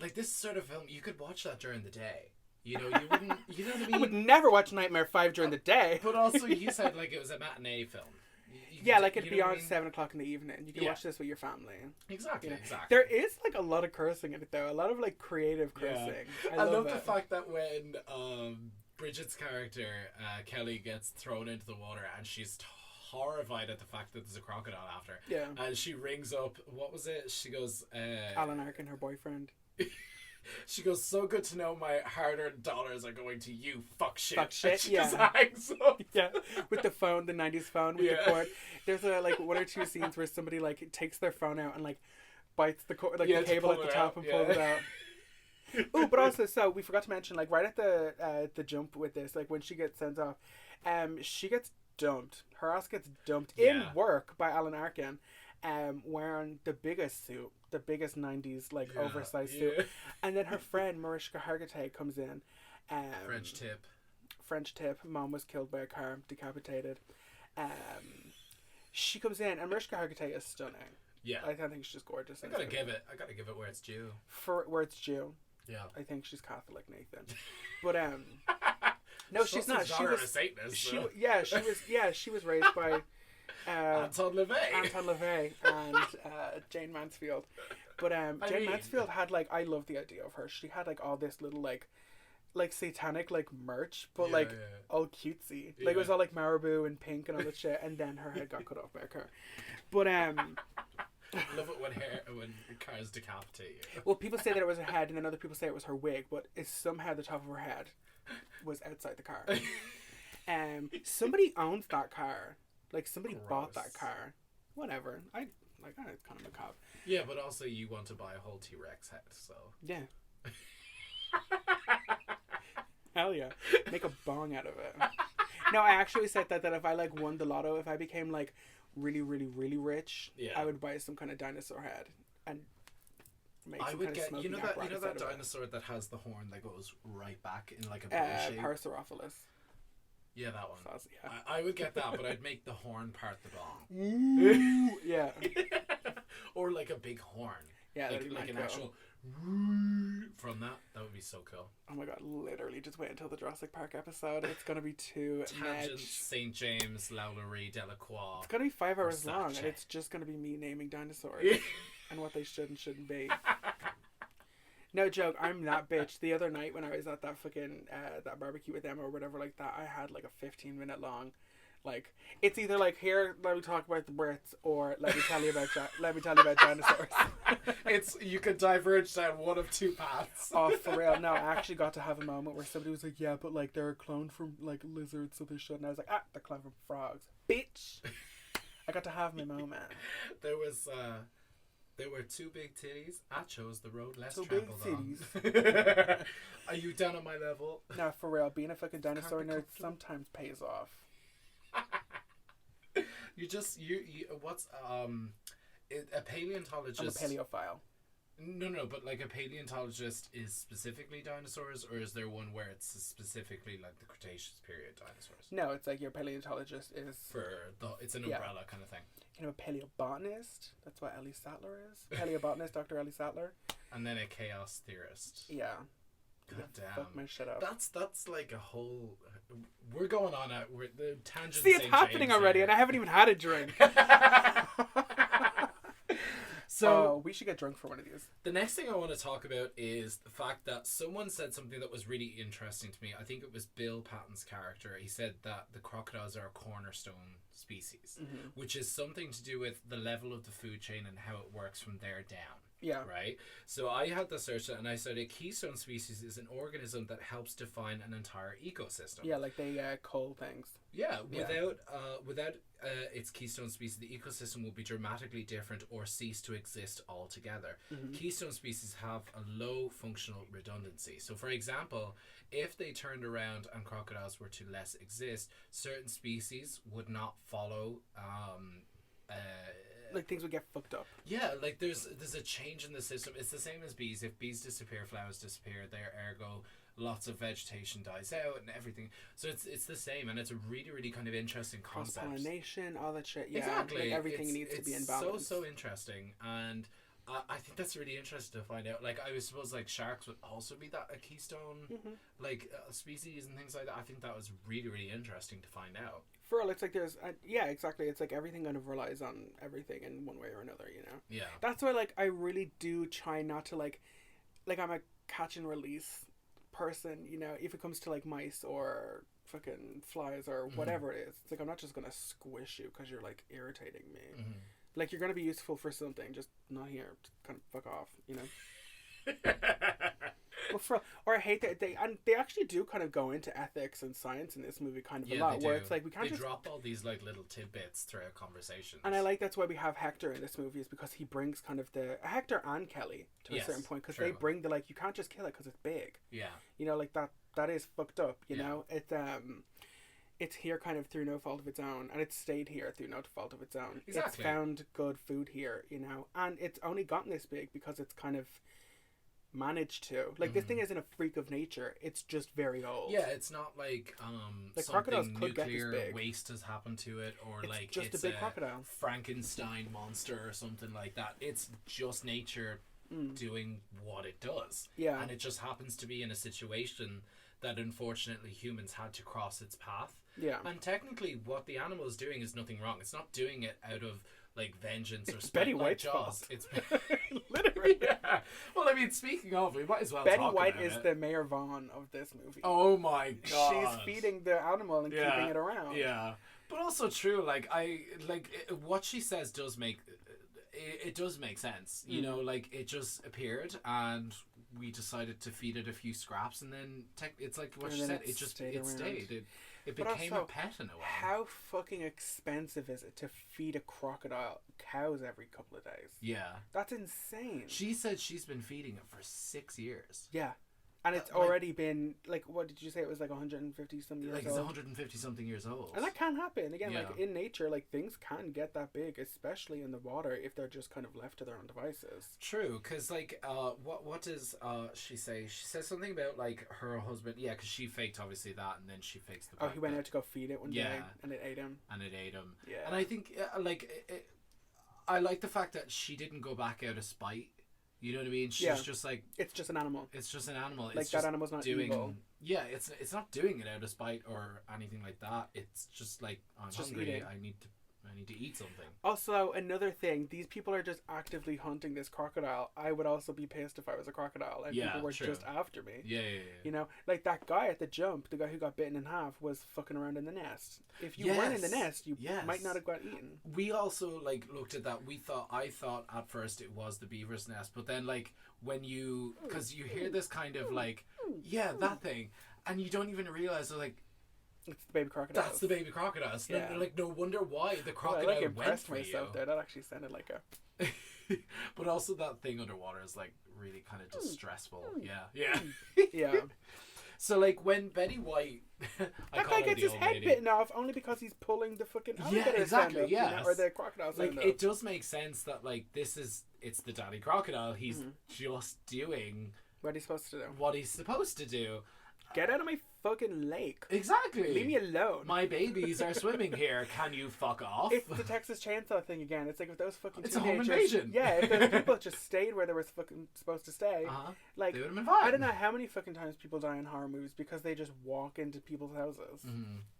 like, this sort of film you could watch that during the day. You know, you wouldn't. You know what I mean? I would never watch Nightmare 5 during the day. But also, you said like it was a matinee film. Yeah, like it'd be on 7 o'clock in the evening. You can watch this with your family. Exactly, you know? exactly. There is like a lot of cursing in it though. A lot of like creative cursing. I love the fact that when Bridget's character Kelly gets thrown into the water and she's horrified at the fact that there's a crocodile after. Yeah. And she rings up. What was it? She goes. Alan Arkin, her boyfriend. She goes, so good to know my hard-earned dollars are going to you, fuck shit. Fuck shit, and she just hangs up. Yeah, with the phone, the 90s phone with the cord. There's like one or two scenes where somebody like takes their phone out and like bites the cord, like the cable at the top and pulls it out. Oh, but also, so we forgot to mention, like right at the jump with this, like when she gets sent off, she gets dumped. Her ass gets dumped in work by Alan Arkin. Wearing the biggest suit, the biggest 90s like oversized suit, and then her friend Mariska Hargitay comes in. French tip. Mom was killed by a car, decapitated. She comes in, and Mariska Hargitay is stunning. Yeah, I think she's just gorgeous. I gotta give it where it's due. For where it's due. Yeah, I think she's Catholic, Nathan. But no, she's not. She was a Satanist. She was raised by. Anton LaVey and Jane Mansfield. But Jane Mansfield had like, I love the idea of her. She had like all this little like satanic like merch, but all cutesy. Like it was all like marabou and pink and all that shit. And then her head got cut off by a car. But I love it when cars decapitate you. Well, people say that it was her head, and then other people say it was her wig. But it's somehow the top of her head was outside the car. Somebody owns that car. Like somebody bought that car. Whatever. It's kind of macabre. Yeah, but also you want to buy a whole T-Rex head, so. Yeah. Hell yeah. Make a bong out of it. No, I actually said that if I like won the lotto, if I became like really, really, really rich, I would buy some kind of dinosaur head and make some kind of smoking apparatus. You know that dinosaur that has the horn that goes right back in like a bow shape? Parasaurolophus. Yeah, that one. Sauce, yeah. I would get that, but I'd make the horn part the bong. Ooh, yeah. Or like a big horn. Yeah, like an actual from that. That would be so cool. Oh my god! Literally, just wait until the Jurassic Park episode. It's gonna be too Tangent, St. James, Lowlery, Delacroix. It's gonna be 5 hours long, and it's just gonna be me naming dinosaurs and what they should and shouldn't be. No joke, I'm that bitch. The other night when I was at that fucking that barbecue with Emma or whatever like that, I had like a 15-minute long, like it's either like here let me talk about the Brits or let me tell you about dinosaurs. It's you could diverge down one of two paths. Oh, for real? No, I actually got to have a moment where somebody was like, "Yeah, but like they're a clone from like lizards, so they shouldn't." And I was like, "They're clone from frogs, bitch." I got to have my moment. There were two big titties. I chose the road less two trampled big titties. Are you down on my level? No, for real. Being a fucking dinosaur nerd sometimes pays off. What's a paleontologist? I'm a paleophile. No, but like a paleontologist is specifically dinosaurs, or is there one where it's specifically like the Cretaceous period dinosaurs? No, it's like your paleontologist is it's an umbrella kind of thing. You know, a paleobotanist. That's what Ellie Sattler is. Paleobotanist, Dr. Ellie Sattler. And then a chaos theorist. Yeah. God damn. Fuck my shit up. That's like a whole. We're going on the tangent. See, it's happening already, and I haven't even had a drink. So we should get drunk for one of these. The next thing I want to talk about is the fact that someone said something that was really interesting to me. I think it was Bill Patton's character. He said that the crocodiles are a cornerstone species, which is something to do with the level of the food chain and how it works from there down. Yeah. Right? So I had to search it, and I said a keystone species is an organism that helps define an entire ecosystem. Yeah, like they cull things. Yeah, without its keystone species, the ecosystem will be dramatically different or cease to exist altogether. Keystone species have a low functional redundancy. So, for example, if they turned around and crocodiles were to less exist, certain species would not follow. Like things would get fucked up. Yeah, like there's a change in the system. It's the same as bees. If bees disappear, flowers disappear. There, ergo, lots of vegetation dies out and everything. So it's the same, and it's a really, really kind of interesting concept. Cross-pollination, all that shit. Yeah, Exactly. like everything needs to be in balance. So interesting, and I think that's really interesting to find out. Like, I was suppose like sharks would also be a keystone like species and things like that. I think that was really, really interesting to find out. For real, it's like there's yeah, exactly. It's like everything kind of relies on everything in one way or another. You know. Yeah. That's why like I really do try not to like I'm a catch and release person. You know, if it comes to like mice or fucking flies or whatever it is, it's like I'm not just gonna squish you because you're like irritating me. Like, you're gonna be useful for something, just not here. Just kind of fuck off, you know. Or I hate that they actually do kind of go into ethics and science in this movie kind of a lot. Where it's like we can't just drop all these like little tidbits throughout conversations. And I like that's why we have Hector in this movie, is because he brings kind of the Hector and Kelly to a certain point, because they bring the like, you can't just kill it because it's big. Yeah. You know, like that is fucked up. You know, it's here kind of through no fault of its own, and it's stayed here through no fault of its own. Exactly. It's found good food here, you know, and it's only gotten this big because it's kind of managed to. Like, this thing isn't a freak of nature, it's just very old. Yeah, it's not like crocodiles something could nuclear get this big. Waste has happened to it, or It's like just it's a big crocodile. Frankenstein monster or something like that. It's just nature doing what it does. Yeah. And it just happens to be in a situation that unfortunately humans had to cross its path. Yeah. And technically what the animal is doing is nothing wrong. It's not doing it out of like vengeance or It's spite Betty like White's Jaws. fault. It's Literally. yeah. Well, I mean, speaking of, we might as well Betty talk White about is it. the Mayor Vaughn of this movie. Oh my god. She's feeding the animal and keeping it around. Yeah. But also true, like what she says does make it does make sense. You know, like it just appeared and we decided to feed it a few scraps, and then it's like what And she then said. it It just stayed around. stayed. It But became also, a pet in a way. How fucking expensive is it to feed a crocodile cows every couple of days? Yeah. That's insane. She said she's been feeding it for 6 years. Yeah. And it's already been, like, what did you say? It was like 150 some years Like old? it's 150 something years old. And that can happen. Again, like, Yeah. in nature, like, things can get that big, especially in the water, if they're just kind of left to their own devices. True, because like what does she say? She says something about like her husband. Yeah, because she faked obviously that, and then she fakes the. Oh, he went out to go feed it one day, Yeah. and it ate him. And it ate him. Yeah. And I think I like the fact that she didn't go back out of spite. You know what I mean? She's just like, it's just an animal. it's just an animal. Like, It's that just animal's not doing, evil. Yeah, it's not doing it out of spite or anything like that. It's just like, I'm It's just hungry. eating. I need to eat something. Also, another thing, these people are just actively hunting this crocodile. I would also be pissed if I was a crocodile and Yeah, people were true. just after me. Yeah. You know, like that guy at the jump, the guy who got bitten in half, was fucking around in the nest. If you weren't in the Yes. nest, you Yes. might not have got eaten. We also like looked at that. I thought at first it was the beaver's nest, but then like when because you hear this kind of like, yeah, that thing, and you don't even realize like It's the baby crocodile. that's the baby crocodile. So Yeah. like no wonder why the I crocodile like went impressed for myself you. there. That actually sounded like a... But also that thing underwater is like really kind of distressful. Yeah. Yeah. So like when Betty White, That guy gets his head bitten off only because he's pulling the fucking alligator exactly, stand up, you know, yes. or the crocodile stand Like up. it does make sense that like it's the daddy crocodile. He's just doing What are you supposed to do? what he's supposed to do. Get out of my fucking lake. Exactly. Leave me alone. My babies are swimming here. Can you fuck off? It's the Texas Chainsaw thing again. It's like if those fucking It's a home teenagers... invasion. Yeah, if those people just stayed where they were fucking supposed to stay. Like, They would've been fine. I don't know how many fucking times people die in horror movies because they just walk into people's houses.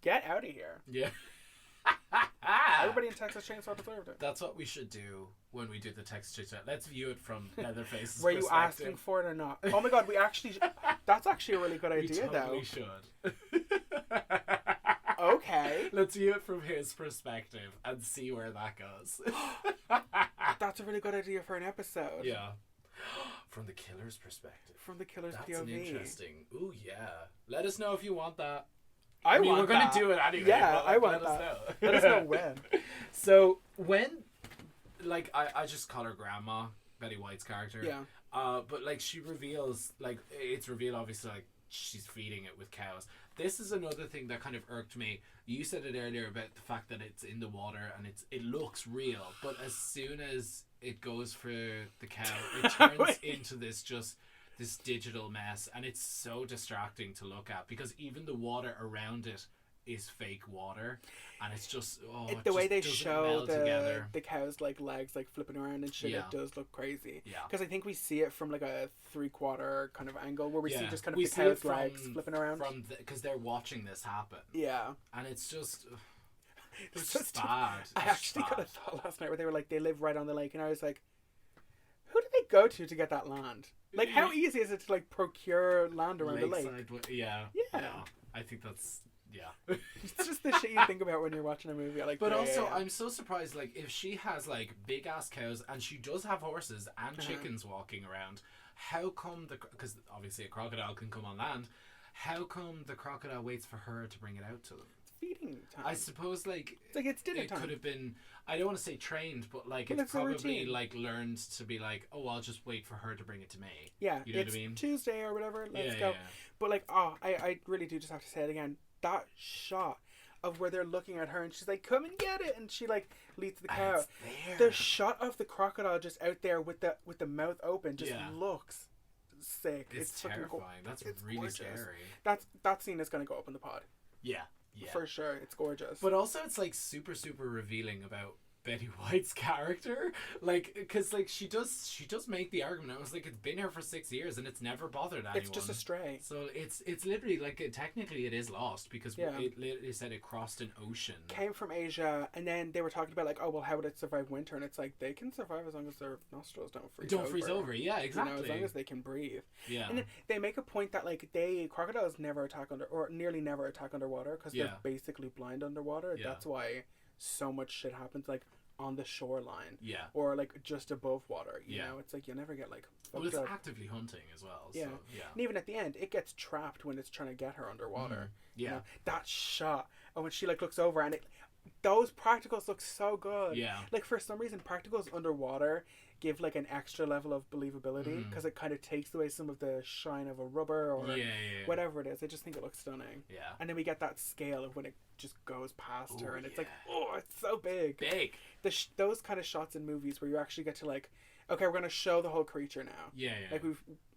Get out of here. Yeah. Everybody in Texas Chainsaw deserved it. That's what we should do when we do the text chit chat. Let's view it from Leatherface's Were you perspective. asking for it or not? Oh my god, we actually... That's actually a really good idea, We totally though. should. Okay. Let's view it from his perspective and see where that goes. That's a really good idea for an episode. Yeah. From the killer's perspective. From the killer's That's POV. an interesting. Ooh, yeah. Let us know if you want that. I mean, want we're going that. to do it anyway. Yeah, but, I want let us that. know. Let us know when. So, when, like, I just call her Grandma, Betty White's character. Yeah. But, like, she reveals, like, it's revealed, obviously, like, she's feeding it with cows. This is another thing that kind of irked me. You said it earlier about the fact that it's in the water and it looks real, but as soon as it goes for the cow, it turns into this just this digital mess, and it's so distracting to look at because even the water around it is fake water, and it's just The way just they doesn't show meld together. the cow's like legs like flipping around and shit, Yeah. it does look crazy. Yeah. Because I think we see it from like a 3/4 kind of angle where we see just kind of We the see it cow's legs flipping around. because they're watching this happen, Yeah. and it's just it's So just stupid. bad. I It's actually bad. got a thought last night where they were like, they live right on the lake, and I was like, who do they go to get that land? Like, how easy is it to like procure land around the lake? Yeah. Yeah. I think that's yeah. It's just the shit you think about when you're watching a movie. Like, But yeah, also, yeah, yeah. I'm so surprised. Like, if she has like big ass cows and she does have horses and chickens walking around, how come because obviously a crocodile can come on land. How come the crocodile waits for her to bring it out to them? feeding time. I suppose like it's dinner it time. could have been. I don't want to say trained, but like Well, it's it's a probably routine. like learned to be like, oh, I'll just wait for her to bring it to me. Yeah, You know what I it's mean? Tuesday or whatever. Let's Yeah, go. yeah. But like, I really do just have to say it again. That shot of where they're looking at her and she's like, "Come and get it," and she like leads the And cow. it's there. The shot of the crocodile just out there with the mouth open just Yeah. looks sick. It's fucking terrifying. That's it's really gorgeous. scary. That scene is gonna go up in the pod Yeah, yeah. for sure. It's gorgeous. But also, it's like super, super revealing about Betty White's character, like, because like she does make the argument. I was like, it's been here for 6 years and it's never bothered anyone. it's just a stray. So it's literally like technically it is lost because Yeah. it literally said it crossed an ocean. Came from Asia, and then they were talking about like, oh well, how would it survive winter? And it's like they can survive as long as their nostrils don't freeze. Don't freeze over. Yeah, You exactly. know, as long as they can breathe. Yeah. And then they make a point that like crocodiles never attack or nearly never attack underwater because Yeah. they're basically blind underwater. Yeah. That's why so much shit happens like on the shoreline Yeah. or like just above water. You Yeah. know, it's like you never get like Well, fucked it's up. actively hunting as well. Yeah. So, yeah. And even at the end, it gets trapped when it's trying to get her underwater. Yeah. You know, that shot, and when she like looks over and those practicals look so good. Yeah. Like for some reason, practicals underwater give like an extra level of believability because it kind of takes away some of the shine of a rubber or Yeah. whatever it is. I just think it looks stunning. Yeah. And then we get that scale of when it just goes past her, Ooh, and it's like, yeah. oh, it's so big. Big. Those kind of shots in movies where you actually get to like, okay, we're gonna show the whole creature now. Yeah. Yeah.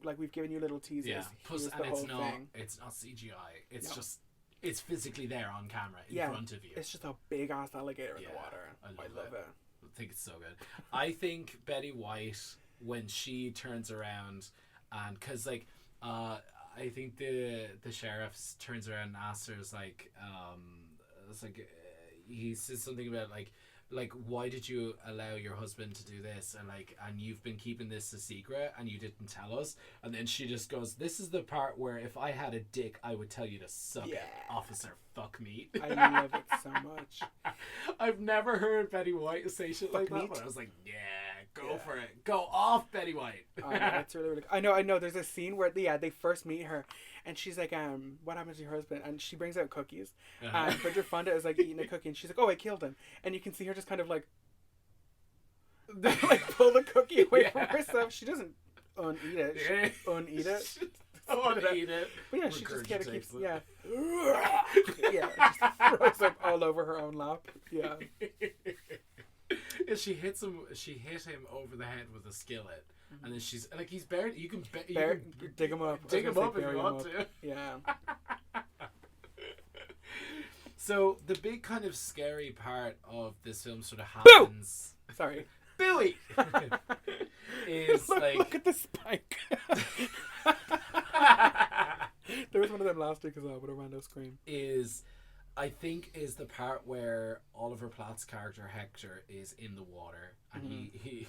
Like we've given you little teasers. Yeah. Plus, Here's and the it's whole not thing. it's not CGI. It's No. just it's physically there on camera in Yeah, front of you. It's just a big ass alligator in the Yeah, water. I I love love it. I think it's so good. I think Betty White when she turns around and because like I think the sheriff turns around and asks her it's like he says something about like why did you allow your husband to do this and you've been keeping this a secret and you didn't tell us, and then she just goes, this is the part where if I had a dick I would tell you to suck it, Yeah. officer fuck meat. I love it so much. I've never heard Betty White say shit like Fuck that, meat. but I was like, yeah, go Yeah. for it. Go off, Betty White. Oh, no, it's really, really. I know. There's a scene where they first meet her, and she's like, what happened to your husband? And she brings out cookies, and Bridget Fonda is like eating a cookie, and she's like, oh, I killed him, and you can see her just kind of like pull the cookie away from herself. She doesn't uneat it. She uneat it. I want to eat it. But yeah, she just kind of keeps Regurgitates just throws up all over her own lap. Yeah. Yeah, she hit him over the head with a skillet, and then she's like, he's barely. You can Dig him up. Dig I was him gonna up say if bury you him want up. to. Yeah. So the big kind of scary part of this film sort of Boo! happens. Sorry. Billy is like. Look at the spike. There was one of them last week as well with a random scream. I think is the part where Oliver Platt's character Hector is in the water and he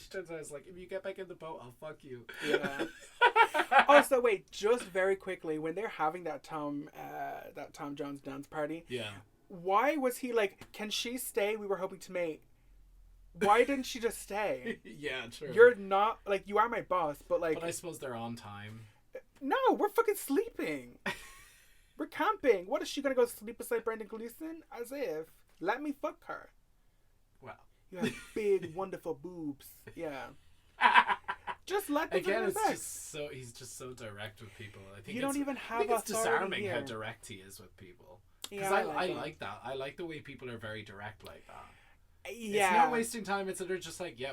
turns out it's like, if you get back in the boat I'll fuck you. Yeah. Also, wait, just very quickly, when they're having that Tom Jones dance party, Yeah. why was he like, can she stay? We were hoping to mate. Why didn't she just stay? Yeah, true. You're not, like, you are my boss, but like, But I suppose they're on time. no, we're fucking sleeping. We're camping. What is she gonna go sleep beside Brendan Gleeson? As if. Let me fuck her. Well. You have big, wonderful boobs. Yeah. Just let them Again, do it's sex. just so he's just so direct with people. I think You don't even have I think it's authority disarming how here. direct he is with people. Yeah, Because I I like like that. I like the way people are very direct like that. Yeah. It's not wasting time. It's they're just like, yeah,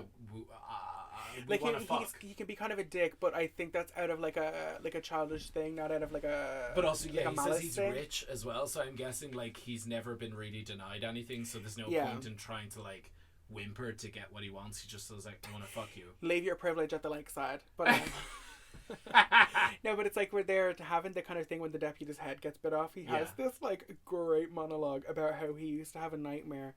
we Like want to fuck. he can be kind of a dick, but I think that's out of like a childish thing, not out of like a. But also, yeah, like a he says malice he's thing. rich as well, so I'm guessing like he's never been really denied anything, so there's no Yeah. point in trying to like whimper to get what he wants. He just says like, I want to fuck you. Leave your privilege at the side, but. No, but it's like we're there to having the kind of thing when the deputy's head gets bit off. He has this like great monologue about how he used to have a nightmare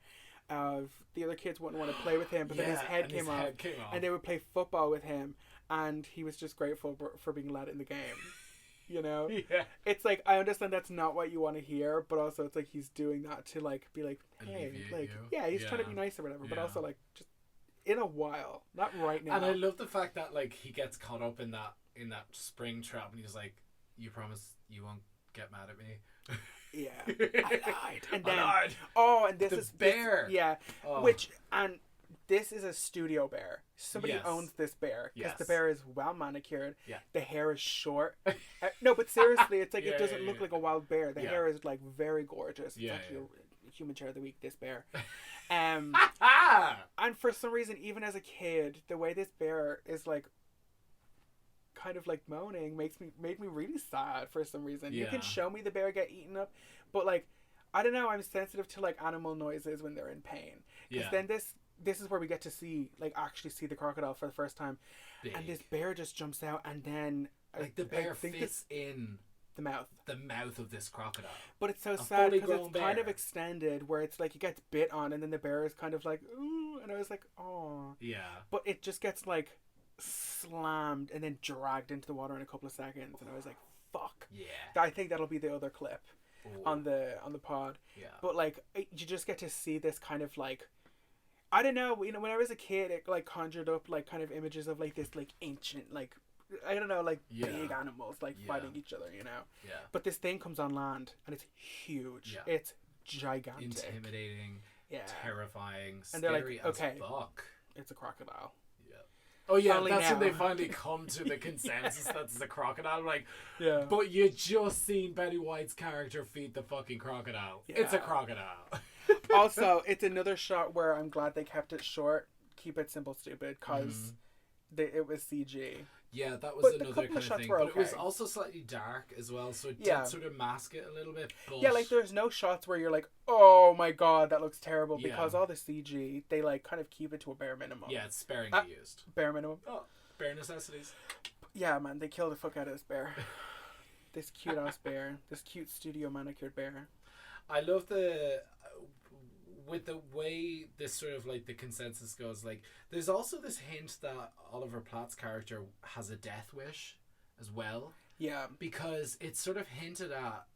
of the other kids wouldn't want to play with him, but then his head came off, and they would play football with him, and he was just grateful for being let in the game. You know, Yeah. it's like I understand that's not what you want to hear, but also it's like he's doing that to like be like, hey, Alleviate like you. yeah, he's trying to be Yeah. nice or whatever, but Yeah. also like just in a while, not right now. And I love the fact that like he gets caught up in that spring trap, and he's like, "You promise you won't get mad at me." Yeah, I lied. And then, I lied. oh, and this The is bear. yeah, Oh. and this is a studio bear. Somebody Yes. owns this bear because the Yes. bear is well manicured. Yeah. The hair is short. No, but seriously, it's like Yeah, it doesn't yeah, look yeah. like a wild bear. The Yeah. hair is like very gorgeous. It's Yeah, actually yeah. a human chair of the week. This bear. Ah! And for some reason, even as a kid, the way this bear is like kind of like moaning made me really sad for some reason. You Yeah. can show me the bear get eaten up, but like I don't know, I'm sensitive to like animal noises when they're in pain. Because Yeah. then this is where we get to see actually see the crocodile for the first time, Big. and this bear just jumps out, and then Like the bear think fits in the mouth. the mouth of this crocodile. But it's so A sad fully because grown it's kind of bear. extended, where it's like it gets bit on, and then the bear is kind of like ooh, and I was like oh. Yeah. But it just gets like slammed and then dragged into the water in a couple of seconds, and I was like, "Fuck!" Yeah. I think that'll be the other clip Ooh. on the pod. Yeah. But like, you just get to see this kind of like, I don't know. You know, when I was a kid, it like conjured up like kind of images of like this like ancient like I don't know like Yeah. big animals like Yeah. fighting each other. You know. Yeah. But this thing comes on land and it's huge. Yeah. It's gigantic. Intimidating, Yeah. terrifying, And they're like, scary as okay. fuck. It's a crocodile. Yeah. Oh yeah, Only that's when they now. finally come to the consensus that it's a crocodile. Like, Yeah. but you just seen Betty White's character feed the fucking crocodile. It's a Yeah. crocodile. Also, it's another shot where I'm glad they kept it short. Keep it simple, stupid, because it was CG. Yeah, that was But the another couple kind of of shots thing. were But it was okay. also slightly dark as well, so it Yeah. did sort of mask it a little bit. But Yeah, like there's no shots where you're like, oh my god, that looks terrible, Yeah. because all the CG, they like kind of keep it to a bare minimum. yeah, it's sparingly used. Bare minimum. Oh, bare necessities. Yeah, man, they killed the fuck out of this bear. This cute ass bear. This cute studio manicured bear. I love the with the way this sort of like the consensus goes. Like, there's also this hint that Oliver Platt's character has a death wish as well, Yeah. because it's sort of hinted at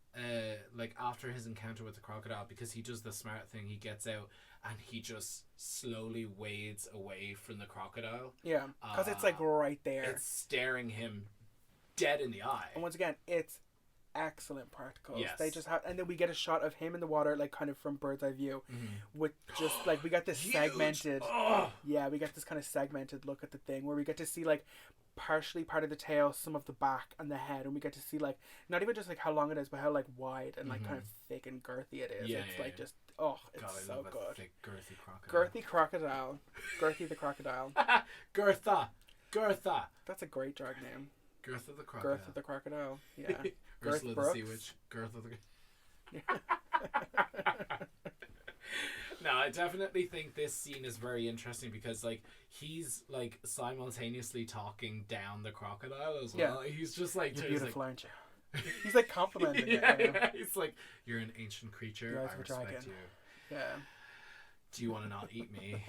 like after his encounter with the crocodile, because he does the smart thing. He gets out and he just slowly wades away from the crocodile. Yeah. Because it's like right there. It's staring him dead in the eye. And once again, it's excellent practicals. Yes. They just have, and then we get a shot of him in the water, like kind of from bird's eye view, Mhm. with just like we got this Huge. segmented. Oh! Yeah, we got this kind of segmented look at the thing where we get to see like partially part of the tail, some of the back and the head, and we get to see like not even just like how long it is, but how like wide and like kind of thick and girthy it is. Yeah, It's yeah, like yeah. just it's God, I so love a good. thick, girthy crocodile. Girthy crocodile, Girthy the crocodile. Gertha. That's a great drag name. Gertha the crocodile. Girth the crocodile. Yeah. Ursula Girth the Sea Brooks. Witch. Gertha the... No, I definitely think this scene is very interesting because, like, he's like simultaneously talking down the crocodile as well. He's just like, You're he's beautiful, like, aren't you? He's like complimenting yeah, it. yeah. He's like, you're an ancient creature. Your eyes I of a respect dragon. you. Yeah. Do you want to not eat me?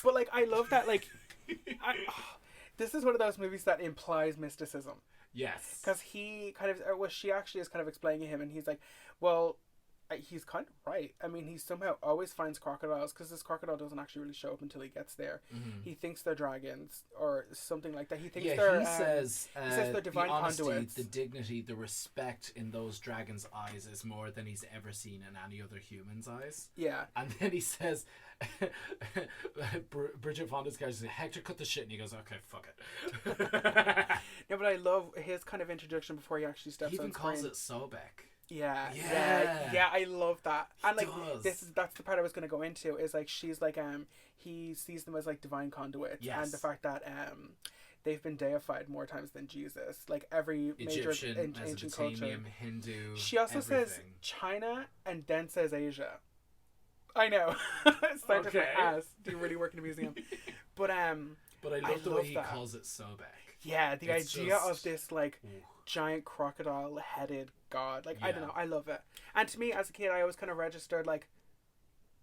But like, I love that. Like, this is one of those movies that implies mysticism. Yes. Because he kind of, well, she actually is kind of explaining to him, and he's like, well, he's kind of right. I mean, he somehow always finds crocodiles, because this crocodile doesn't actually really show up until he gets there. Mhm. He thinks they're dragons or something like that. He thinks Yeah, they're. he says they're divine the honesty, conduits. the dignity, the respect in those dragons' eyes is more than he's ever seen in any other human's eyes. Yeah. And then he says, Bridget Fonda's character says, Hector, cut the shit. And he goes, okay, fuck it. Yeah, but I love his kind of introduction before he actually steps He even on calls screen. it Sobek. Yeah, I love that. And like does. that's the part I was gonna go into is like she's like he sees them as like divine conduits, Yes. and the fact that they've been deified more times than Jesus. Like every Egyptian, major ancient culture. Mesopotamian, Hindu. She also everything. says China and then says Asia. I know. It's like Okay. my ass. Do you really work in a museum? But I love the way he that. calls it Sobek. Yeah, the It's idea just- of this like giant crocodile headed god. Like I don't Yeah. know, I love it. And to me as a kid I always kind of registered like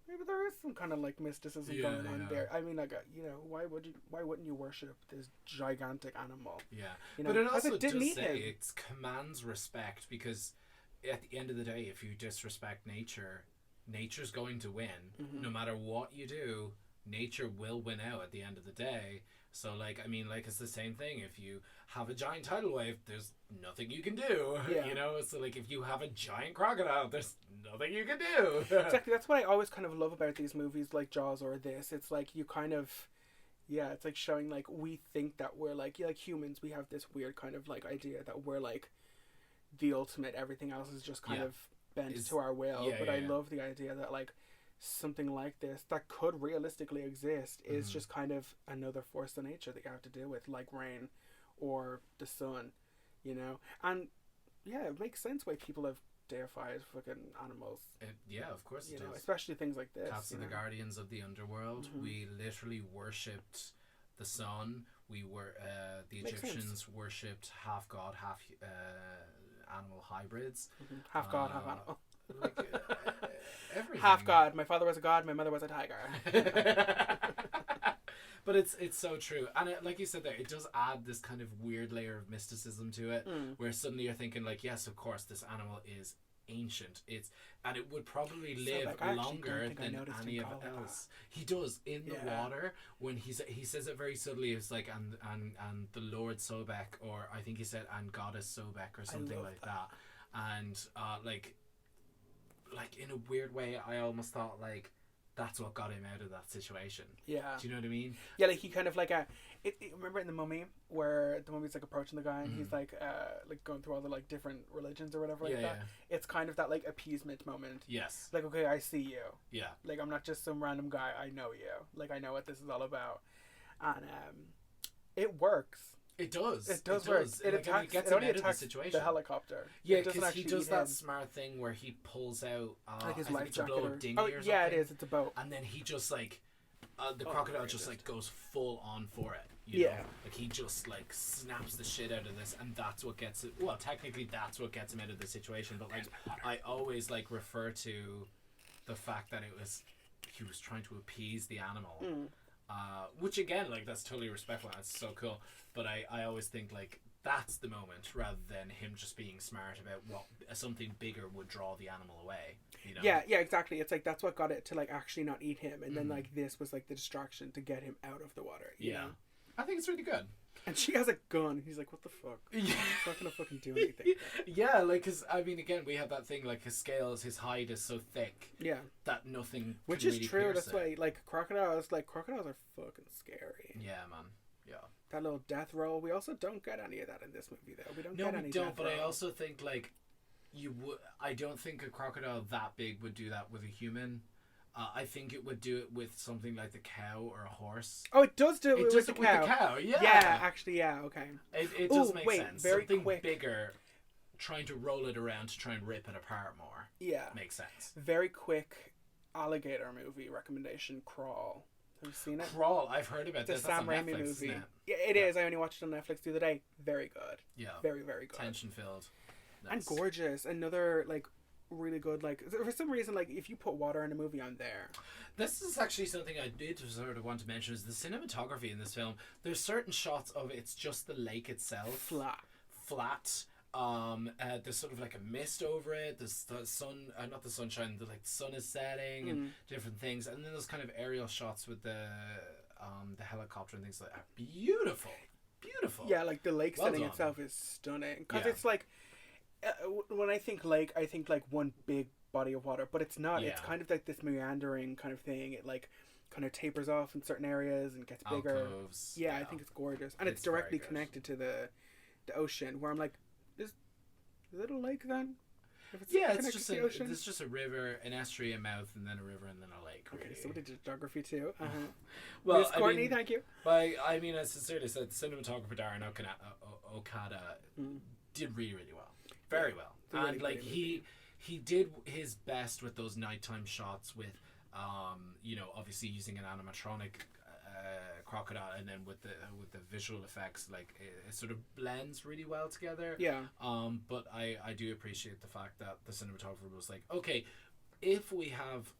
maybe there is some kind of like mysticism Yeah, going on yeah. there. I mean like you know, why wouldn't you worship this gigantic animal? Yeah, You know, but it because also it didn't does eat say him. it commands respect, because at the end of the day, if you disrespect nature, nature's going to win. Mm-hmm. No matter what you do, nature will win out at the end of the day. So like, I mean, like, it's the same thing. If you have a giant tidal wave, there's nothing you can do. Yeah. You know, so like if you have a giant crocodile, there's nothing you can do. Exactly, that's what I always kind of love about these movies like Jaws or this. It's like you kind of it's like showing like we think that we're like humans, we have this weird kind of like idea that we're like the ultimate, everything else is just kind Yeah. of bent It's- to our will. yeah, But yeah, I yeah. love the idea that like something like this that could realistically exist is Mhm. just kind of another force of nature that you have to deal with, like rain or the sun, you know. And yeah, it makes sense why people have deified fucking animals, Yeah, of course you it know, does. especially things like this. Cats you are the know? guardians of the underworld. Mhm. We literally worshipped the sun. We were the Makes Egyptians worshipped half god, half animal hybrids. Mhm. Half god, half Uh, animal. Like everything. Half god. My father was a god. My mother was a tiger. But it's so true, and like you said there, it does add this kind of weird layer of mysticism to it, Mm. where suddenly you're thinking like, yes, of course, this animal is ancient. And it would probably So, live like, I actually longer don't think I than noticed him any of call it else. He does in the Yeah. water when he says it very subtly. It's like and the Lord Sobek, or I think he said and Goddess Sobek or something love like that. And like in a weird way, I almost thought like that's what got him out of that situation. Yeah. Do you know what I mean? Yeah, like he kind of like remember in the Mummy where the mummy's like approaching the guy and he's like going through all the like different religions or whatever like Yeah, that. yeah. It's kind of that like appeasement moment. Yes. Like, okay, I see you. Yeah. Like I'm not just some random guy. I know you. Like I know what this is all about, and it works. It does. It does work. It Like, attacks. gets It him only out of attacks situation. the helicopter. Yeah, It doesn't because he actually does eat that him. smart thing where he pulls out Like his I think life it's a jacket. blow Or, dinghy oh or yeah, it something. is. It's a boat. And then he just like the Oh, crocodile very just good. like goes full on for it. You Yeah. know? Like he just like snaps the shit out of this, and that's what gets it. Well, technically that's what gets him out of the situation. But like I always like refer to the fact that he was trying to appease the animal. Mm. Which again, like that's totally respectful. That's so cool. But I always think like that's the moment, rather than him just being smart about what something bigger would draw the animal away. You know? Yeah, exactly. It's like that's what got it to like actually not eat him, and then Mhm. like this was like the distraction to get him out of the water. You Yeah. know? I think it's really good. And she has a gun. He's like, what the fuck? Yeah. It's not gonna fucking do anything. Yeah, like, cause I mean, again, we have that thing like his scales, his hide is so thick Yeah, that nothing. which can is really true. pierce That's it. why like crocodiles are fucking scary. Yeah, man. Yeah. That little death roll. We also don't get any of that in this movie though. We don't No, get we any don't. death But I roll. also think like you would. I don't think a crocodile that big would do that with a human. I think it would do it with something like the cow or a horse. Oh, it does do it, It with does the it cow. with the cow. Yeah. Yeah, actually, yeah. Okay. It does Ooh, make wait, sense. very Something quick. bigger, trying to roll it around to try and rip it apart more Yeah. makes sense. Very quick alligator movie recommendation. Crawl. Have you seen it? Crawl. I've heard about The this. Sam That's on Raimi Netflix, movie. isn't it? Yeah, it is. I only watched it on Netflix the other day. Very good. Yeah. Very, very good. Tension filled. And gorgeous. Another like really good like for some reason like if you put water in a movie I'm there. This is actually something I did sort of want to mention is the cinematography in this film. There's certain shots of it's just the lake itself. Flat. There's sort of like a mist over it. There's the sun, not the sunshine. The like sun is setting and different things, and then there's kind of aerial shots with the helicopter and things like that. Beautiful. Yeah, like the lake Well setting done. itself is stunning because Yeah. it's like when I think lake I think like one big body of water, but it's not. It's Yeah. kind of like this meandering kind of thing. It like kind of tapers off in certain areas and gets bigger. Alcoves. Yeah, I think it's gorgeous, and it's It's very directly good. connected to the ocean. Where I'm like, is it a lake then? If it's Yeah, connected to the ocean. it's just a river, an estuary, a mouth, and then a river, and then a lake. Okay, Really. somebody did geography too. Well, Miss Courtney, thank you. I mean, I sincerely said, cinematographer Darren Okada did really, really well, very well, Really and like pretty he did his best with those nighttime shots with, you know, obviously using an animatronic crocodile, and then with the visual effects, like it sort of blends really well together. Yeah. But I do appreciate the fact that the cinematographer was like, okay, if we have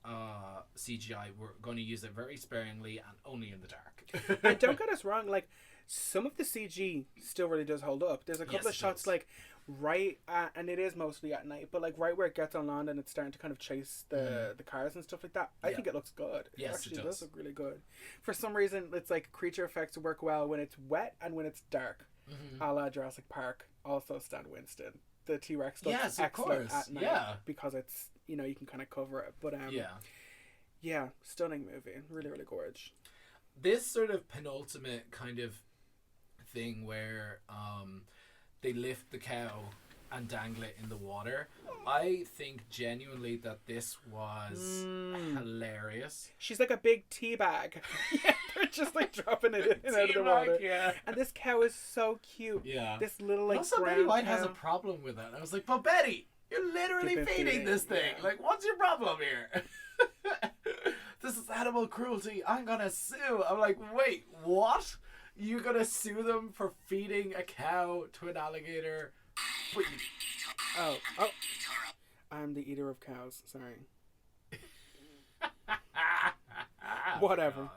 CGI, we're going to use it very sparingly and only in the dark. And don't get us wrong, like some of the CG still really does hold up. There's a couple of shots like right at, and it is mostly at night, but like right where it gets on land and it's starting to kind of chase the cars and stuff like that. I think it looks good. Yes, it actually it does does look really good. For some reason, it's like creature effects work well when it's wet and when it's dark. A la Jurassic Park. Also Stan Winston. The T-Rex looks excellent at night because it's, you know, you can kind of cover it. But yeah, stunning movie. Really, really gorgeous. This sort of penultimate kind of thing where they lift the cow and dangle it in the water. I think genuinely that this was hilarious. She's like a big tea bag. Yeah, they're just like dropping it in out of the water. Yeah. And this cow is so cute. Yeah. This little like also, brown Betty White cow. has a problem with it. I was like, but Betty, you're literally You've been feeding this thing. yeah. Like, what's your problem here? This is animal cruelty. I'm gonna sue. I'm like, wait, what? You're gonna sue them for feeding a cow to an alligator? But you... Oh. I'm the eater of cows. Sorry. Whatever.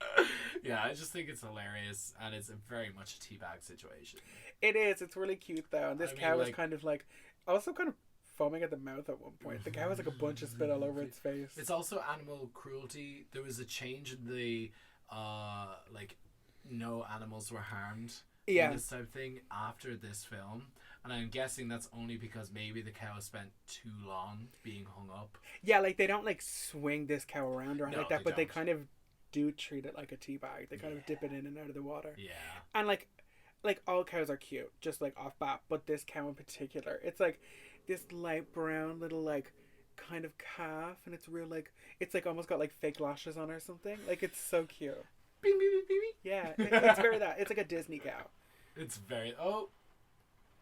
God. Yeah, I just think it's hilarious, and it's very much a teabag situation. It is. It's really cute though. And this cow is like, kind of like, also kind of foaming at the mouth at one point. The cow has like a bunch of spit all over its face. It's also animal cruelty. There was a change in the, like, no animals were harmed. Yeah. In this type of thing after this film. And I'm guessing that's only because maybe the cow spent too long being hung up. Yeah, like they don't like swing this cow around or anything like that, but they don't. kind of do treat it like a tea bag. They kind of dip it in and out of the water. Yeah. And like all cows are cute, just like off bat, but this cow in particular, it's like this light brown little like kind of calf, and it's real like it's like almost got like fake lashes on or something. Like it's so cute. Beep, beep, beep, beep, beep. Yeah, it's very that. It's like a Disney cow. It's very... Oh,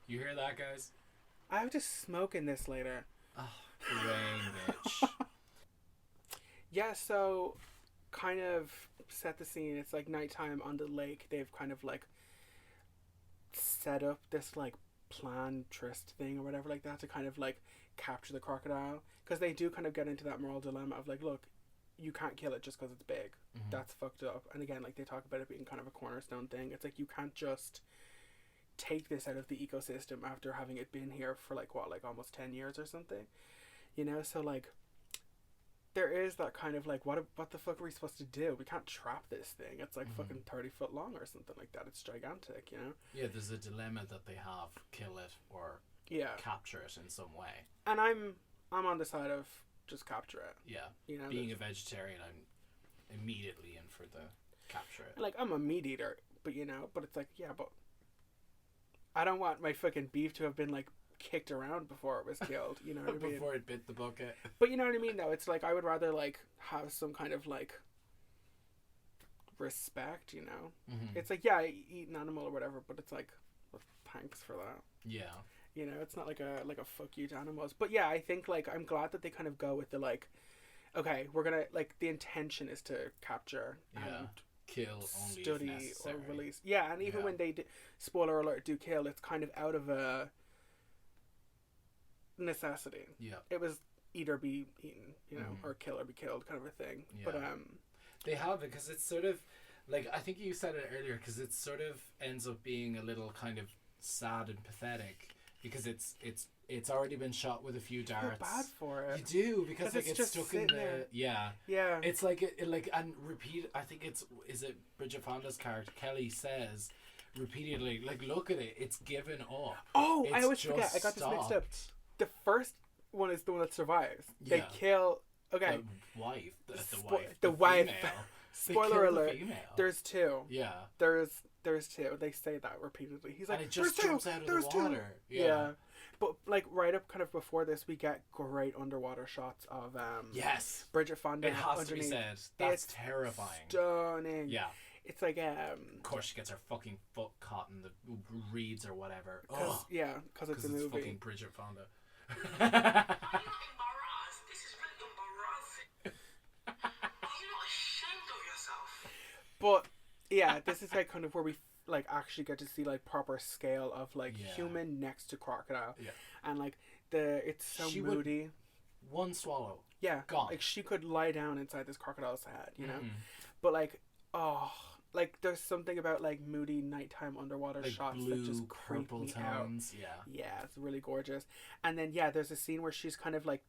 you hear that, guys? I have to smoke in this later. Oh, rain, bitch. Yeah, so kind of set the scene. It's like nighttime on the lake. They've kind of like set up this like plan tryst thing or whatever like that to kind of like capture the crocodile, because they do kind of get into that moral dilemma of like, look, you can't kill it just because it's big. That's fucked up. And again, like they talk about it being kind of a cornerstone thing. It's like you can't just take this out of the ecosystem after having it been here for like what, like almost 10 years or something, you know? So like there is that kind of like, what the fuck are we supposed to do? We can't trap this thing. It's like fucking 30 foot long or something like that. It's gigantic, you know? Yeah, there's a dilemma that they have: kill it or capture it in some way. And I'm on the side of just capture it. Yeah, you know, being a vegetarian, I'm immediately in for the capture it. Like I'm a meat eater, but you know, but it's like, yeah, but I don't want my fucking beef to have been like kicked around before it was killed, you know what I mean? Before it bit the bucket. But you know what I mean though, it's like I would rather like have some kind of like respect, you know? It's like, yeah, I eat an animal or whatever, but it's like, well, thanks for that. Yeah. You know, it's not like a fuck you to animals. But yeah, I think like I'm glad that they kind of go with the like, okay, we're gonna like the intention is to capture and kill only study if necessary. or release. Yeah, and even when they do, spoiler alert, do kill, it's kind of out of a necessity. Yeah, it was either be eaten, you know, or kill or be killed, kind of a thing. Yeah. But they have it because it's sort of like, I think you said it earlier, because it sort of ends up being a little kind of sad and pathetic. Because it's already been shot with a few darts. I feel bad for it. You do, because like it's stuck in the there. yeah. It's like it like, and repeat. I think is it Bridget Fonda's character Kelly says repeatedly, like, look at it, it's given up. Oh, it's I always forget. I got this mixed up. The first one is the one that survives. Yeah. They kill. Okay. The wife. The wife. Female. Spoiler alert. The female. There's two. Yeah. There's two. They say that repeatedly. He's like, and it just jumps out of the water. Yeah. But like right up kind of before this, we get great underwater shots of Yes. Bridget Fonda. It has to be said. That's It's terrifying. Stunning. Yeah. It's like Of course, she gets her fucking foot caught in the reeds or whatever. Cause it's a movie. It's fucking Bridget Fonda. I'm embarrassed. This is really embarrassing. Are you not ashamed of yourself? But yeah, this is like kind of where we like actually get to see like proper scale of like human next to crocodile. Yeah. And like it's so She moody. One swallow. Yeah. Gone. Like she could lie down inside this crocodile's head, you know? But like, like there's something about like moody nighttime underwater Like shots blue, that just creep purple me tones. out. Yeah. Yeah, it's really gorgeous. And then there's a scene where she's kind of like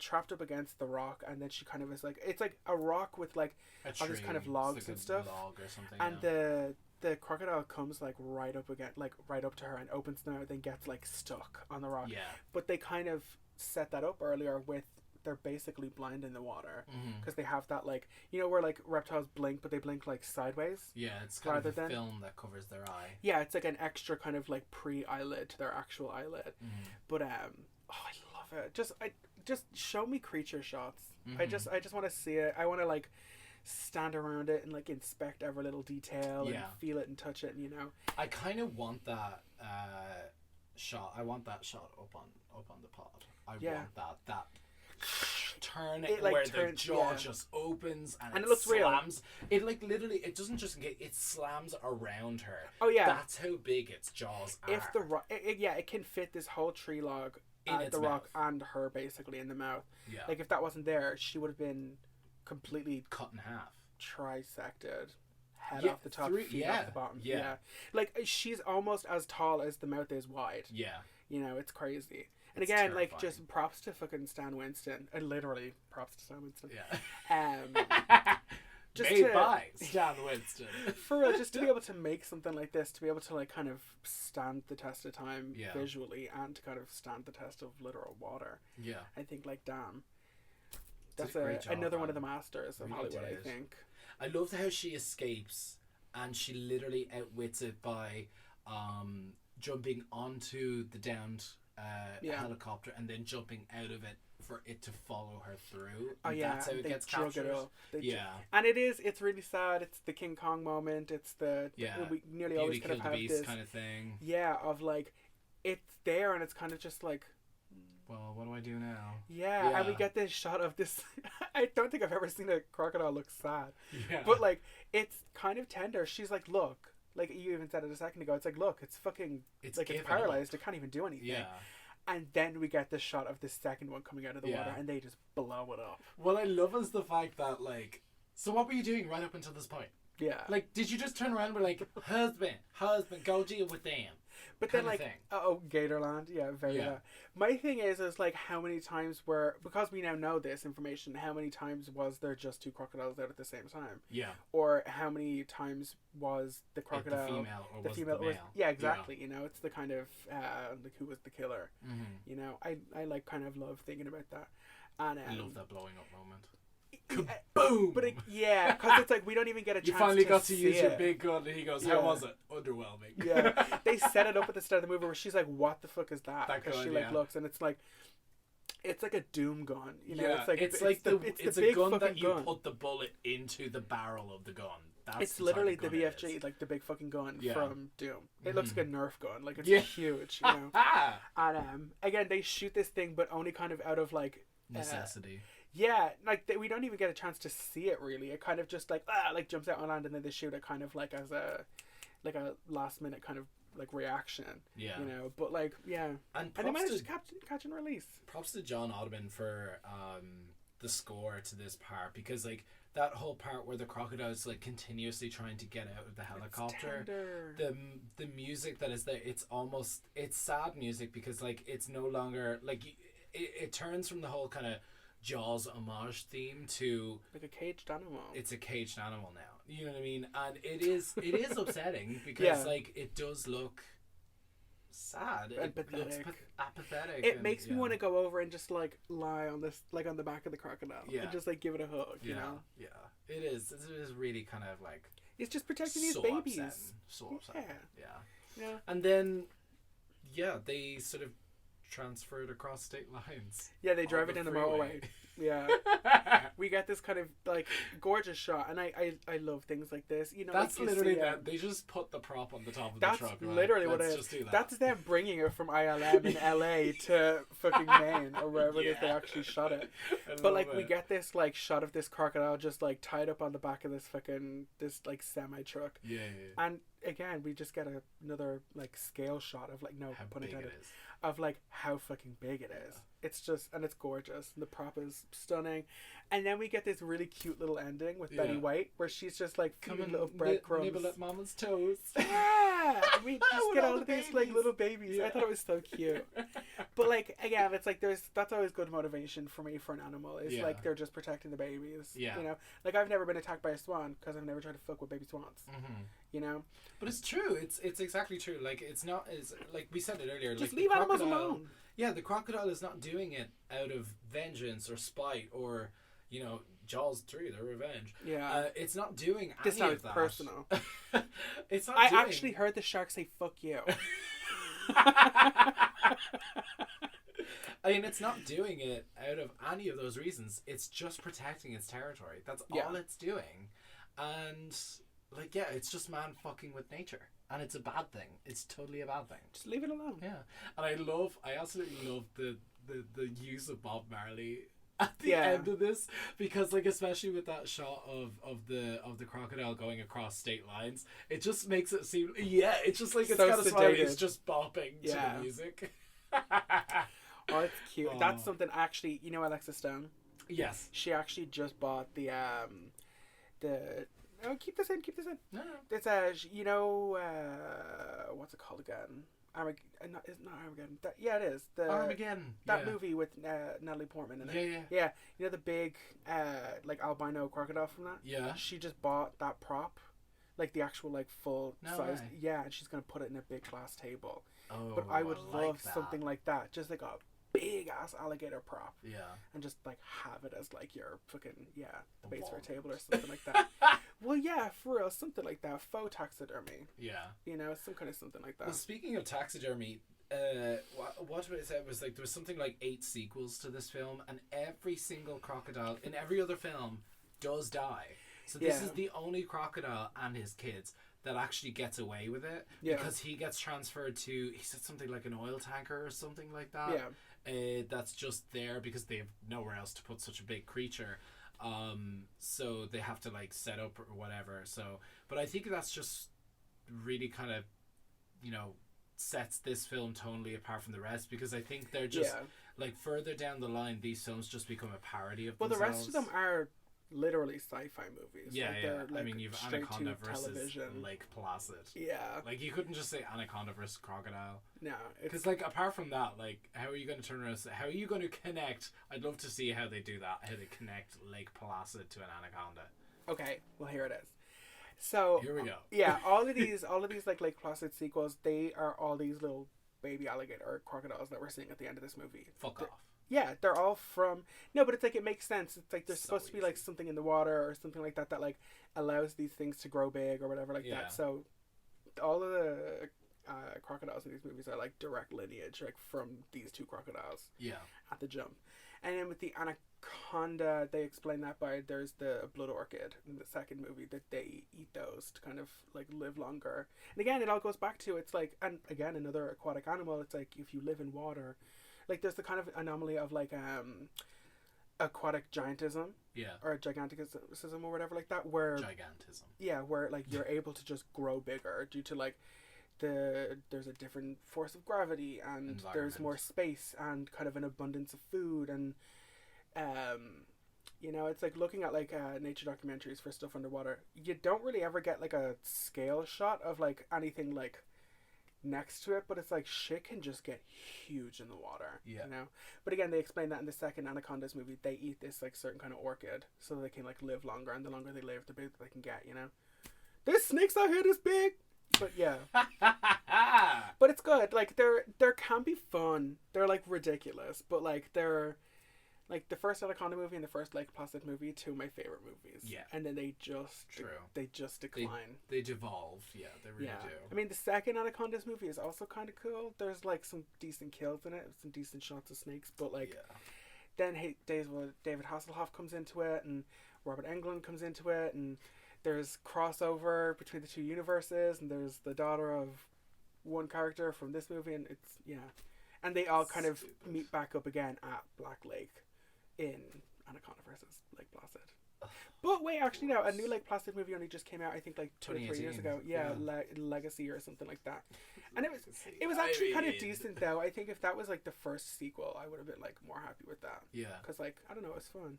trapped up against the rock, and then she kind of is like, it's like a rock with like all these kind of logs like and a stuff. log or something, And the crocodile comes like right up to her and opens the mouth, then gets like stuck on the rock. Yeah. But they kind of set that up earlier with they're basically blind in the water because they have that like, you know, where like reptiles blink, but they blink like sideways. Yeah, it's kind rather of a than film that covers their eye. Yeah, it's like an extra kind of like pre-eyelid to their actual eyelid. But I love it. Just show me creature shots. I just want to see it. I want to like stand around it and like inspect every little detail and feel it and touch it, and, you know. I kind of want that shot. I want that shot up on the pod. I want that turn it, like, where turns, the jaw just opens and it looks slams. It like literally, it doesn't just get, it slams around her. Oh yeah, that's how big its jaws are. If the rock, it can fit this whole tree log, the rock and her basically in the mouth. Yeah, like if that wasn't there, she would have been completely cut in half, trisected. Head off the top, feet off the bottom. Yeah, like she's almost as tall as the mouth is wide. Yeah, you know, it's crazy. And again, terrifying. Like, just props to fucking Stan Winston. Literally, props to Stan Winston. Yeah. Just made by Stan Winston. For real, just to be able to make something like this, to be able to, like, kind of stand the test of time visually, and to kind of stand the test of literal water. Yeah. I think, like, damn. That's job, another one of the masters of Hollywood, I think. I love how she escapes, and she literally outwits it by jumping onto the downed helicopter and then jumping out of it for it to follow her through. Oh yeah, that's how it gets captured. And it's really sad. It's the King Kong moment. It's the we nearly Beauty always kind of have this kind of thing. Yeah, of like it's there and it's kind of just like, well, what do I do now? Yeah, and we get this shot of this. I don't think I've ever seen a crocodile look sad. Yeah, but like it's kind of tender. She's like, look. Like you even said it a second ago, it's like, look, it's fucking, it's paralyzed. It can't even do anything. Yeah. And then we get this shot of the second one coming out of the water, and they just blow it up. What I love is the fact that, like, so what were you doing right up until this point? Yeah. Like, did you just turn around and be like, husband, go deal with them? But then, like, Gatorland, my thing is like, how many times because we now know this information, how many times was there just two crocodiles out at the same time? Yeah. Or how many times was the crocodile the female or the was female the male? Yeah, exactly. Yeah. You know, it's the kind of like who was the killer. Mm-hmm. You know, I like kind of love thinking about that. And I love that blowing up moment. Boom! But because it's like we don't even get a chance. You finally got to see use your it. big gun, and he goes, "How was it? Underwhelming." Yeah, they set it up at the start of the movie where she's like, "What the fuck is that?" Because she like looks, and it's like a doom gun. You know, it's the a big gun that you gun. put the bullet into the barrel of the gun. It's literally the BFG, like the big fucking gun from Doom. It looks like a Nerf gun, like it's huge. You know, and again, they shoot this thing, but only kind of out of like necessity. Yeah, like we don't even get a chance to see it really. It kind of just like jumps out on land, and then they shoot it kind of like as a last minute kind of like reaction. Yeah, you know. But like and they managed to catch and release. Props to John Ottman for the score to this part, because like that whole part where the crocodile's like continuously trying to get out of the helicopter, the music that is there, it's sad music, because like it's no longer like it turns from the whole kind of Jaws homage theme to like a caged animal. It's a caged animal now. You know what I mean? And it is upsetting because like it does look sad and pathetic. Looks apathetic. It makes me want to go over and just like lie on this, like on the back of the crocodile, and just like give it a hug. You know? Yeah. It is really kind of like it's just protecting these babies. So upsetting. Yeah. And then they sort of transferred across state lines. Yeah, they drive on it in the freeway. motorway. Yeah. We get this kind of like gorgeous shot, and I love things like this. You know, That's like you literally see, that. They just put the prop on the top of that's the truck. Right? literally what Let's it just is. do that. That's them bringing it from ILM in LA to fucking Maine or wherever it is they Yeah. actually shot it. I But love like we it. get this like shot of this crocodile just like tied up on the back of this like semi truck, Yeah. and again we just get another like scale shot of like How pun big intended it is. of like how fucking big it is. Yeah. It's just, and it's gorgeous. And the prop is stunning. And then we get this really cute little ending with Betty Yeah. White where she's just like Come feeding and little breadcrumbs. nibble at mama's toes. Yeah, we With just get all all the of these like babies. little babies. I Yeah. thought it was so cute. But like again, it's like that's always good motivation for me for an animal. Is Yeah. like they're just protecting the babies. Yeah. You know, like I've never been attacked by a swan because I've never tried to fuck with baby swans. Mm-hmm. You know, But it's true. It's exactly true. Like it's not as like we said it earlier. just like, leave the animals crocodile- alone. Yeah, the crocodile is not doing it out of vengeance or spite or, you know, Jaws 3, their revenge. Yeah. It's not doing This any sounds of that. personal. It's not. I doing... actually heard the shark say "fuck you." I mean, it's not doing it out of any of those reasons. It's just protecting its territory. That's Yeah. all it's doing. And, like, yeah, it's just man fucking with nature. And it's a bad thing. It's totally a bad thing. Just leave it alone. Yeah. And I absolutely love the use of Bob Marley at the Yeah. end of this, because like especially with that shot of the crocodile going across state lines, it just makes it seem it's just like it's So got a smile, it's sedated. just bopping to Yeah. the music. Oh, it's cute. Oh. That's something actually. You know, Alexa Stone. Yes. She actually just bought the. Oh, keep this in. No. It's what's it called again? It's not Armageddon. It is the Armageddon. that yeah. movie with Natalie Portman in it. Yeah. Yeah, you know the big like albino crocodile from that. Yeah. She just bought that prop, like the actual like full No size. way. Yeah, and she's gonna put it in a big glass table. Oh, But I would like love that. something like that, just like a big ass alligator prop, Yeah. and just like have it as like your fucking A base for a wall. table or something like that. Well, yeah, for real, something like that. Faux taxidermy, Yeah. you know, some kind of something like that. Well, speaking of taxidermy, what it said was like there was something like 8 sequels to this film, and every single crocodile in every other film does die. So this Yeah. is the only crocodile and his kids that actually gets away with it, Yeah. because he gets transferred to, he said something like an oil tanker or something like that. Yeah. That's just there because they have nowhere else to put such a big creature. So they have to like set up or whatever. So, but I think that's just really kind of, you know, sets this film tonally apart from the rest, because I think they're just Yeah. like further down the line, these films just become a parody of Well, the themselves. rest of them are literally sci-fi movies. Yeah, like, yeah. they're, like, I mean, you've straight Anaconda to versus television. Lake Placid. Yeah. Like, you couldn't just say Anaconda versus Crocodile. No, it's Because, like, apart from that, like, how are you going to turn around and say, how are you going to connect? I'd love to see how they do that, how they connect Lake Placid to an Anaconda. okay. Well, here it is. So Here we go. yeah, all of these like Lake Placid sequels, they are all these little baby alligator or crocodiles that we're seeing at the end of this movie. Fuck off. Yeah, they're all from no, but it's like it makes sense. It's like there's So supposed to be like easy. something in the water or something like that that like allows these things to grow big or whatever like Yeah. that. So all of the crocodiles in these movies are like direct lineage, like from these two crocodiles Yeah. at the jump. And then with the anaconda, they explain that by there's the blood orchid in the second movie that they eat those to kind of like live longer. And again, it all goes back to it's like, and again, another aquatic animal. It's like if you live in water, like there's the kind of anomaly of like aquatic giantism Yeah. or giganticism or whatever like that, where Gigantism. yeah, where like you're able to just grow bigger due to like there's a different force of gravity and there's Environment. more space and kind of an abundance of food and you know, it's like looking at like nature documentaries for stuff underwater. You don't really ever get like a scale shot of like anything like next to it, but it's like shit can just get huge in the water. Yeah. You know? But again, they explain that in the second Anacondas movie, they eat this like certain kind of orchid so they can like live longer, and the longer they live, the bigger they can get, you know? There's snakes out here this big! But yeah. But it's good. Like there can be fun. They're like ridiculous, but like they're Like, the first Anaconda movie and the first Lake Placid movie, two of my favorite movies. Yeah. And then they just decline. They devolve. Yeah, they really do. I mean, the second Anacondas movie is also kind of cool. There's, like, some decent kills in it, some decent shots of snakes, but, like, then David Hasselhoff comes into it, and Robert Englund comes into it, and there's crossover between the two universes, and there's the daughter of one character from this movie, and it's, and they all kind of meet back up again at Black Lake in Anaconda versus Lake Placid. But wait, actually no, a new Lake Placid movie only just came out, I think, like 2 or 3 years ago. Legacy or something like that. And it was actually kind of decent, though. I think if that was like the first sequel, I would have been like more happy with that. Yeah. Because, like, I don't know, it was fun.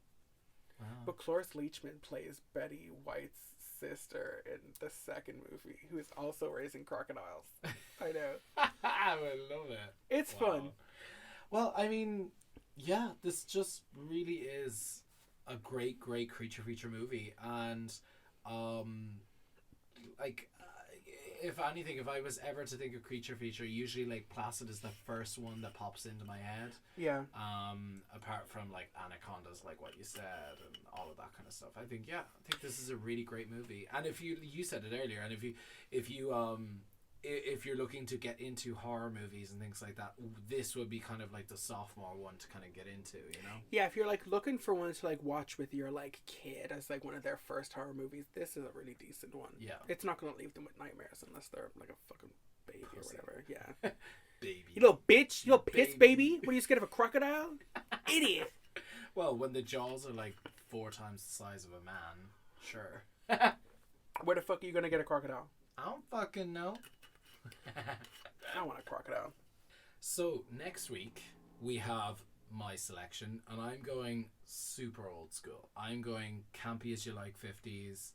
Wow. But Cloris Leachman plays Betty White's sister in the second movie, who is also raising crocodiles. I know. I love it. It's fun. Well, I mean, yeah, this just really is a great creature feature movie, and if anything, if I was ever to think of creature feature, usually Lake Placid is the first one that pops into my head. Yeah. Apart from like Anacondas, like what you said, and all of that kind of stuff. I think this is a really great movie. And if you said it earlier, and if you're looking to get into horror movies and things like that, this would be kind of like the sophomore one to kind of get into, you know? Yeah, if you're like looking for one to like watch with your like kid as like one of their first horror movies, this is a really decent one. Yeah. It's not going to leave them with nightmares unless they're like a fucking baby or whatever. Yeah. Baby. You little bitch. You little piss baby. What, are you scared of a crocodile? Idiot. Well, when the jaws are like 4 times the size of a man, sure. Where the fuck are you going to get a crocodile? I don't fucking know. I want a crocodile. So next week we have my selection, and I'm going super old school. I'm going campy as you like 50s,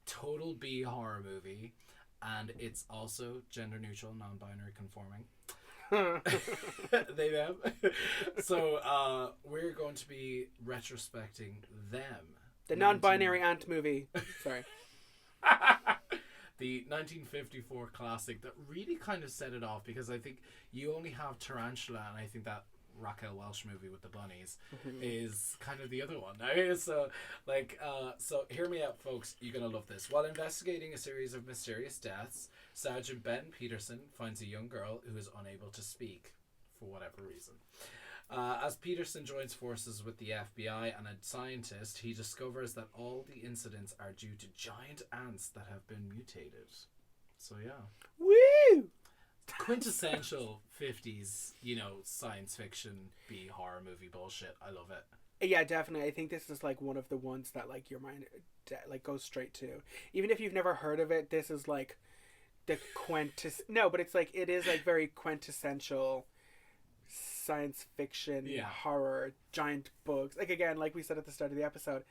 total B horror movie, and it's also gender neutral, non-binary conforming. They them. So we're going to be retrospecting them. The non-binary ant movie. Sorry. The 1954 classic that really kind of set it off, because I think you only have Tarantula, and I think that Raquel Welch movie with the bunnies is kind of the other one. So hear me out, folks. You're going to love this. While investigating a series of mysterious deaths, Sergeant Ben Peterson finds a young girl who is unable to speak for whatever reason. As Peterson joins forces with the FBI and a scientist, he discovers that all the incidents are due to giant ants that have been mutated. So yeah. Woo! Quintessential 50s, science fiction B horror movie bullshit. I love it. Yeah, definitely. I think this is like one of the ones that like your mind like goes straight to. Even if you've never heard of it, this is like the No, but it's like it is like very quintessential science fiction, horror, giant bugs. Like, again, like we said at the start of the episode,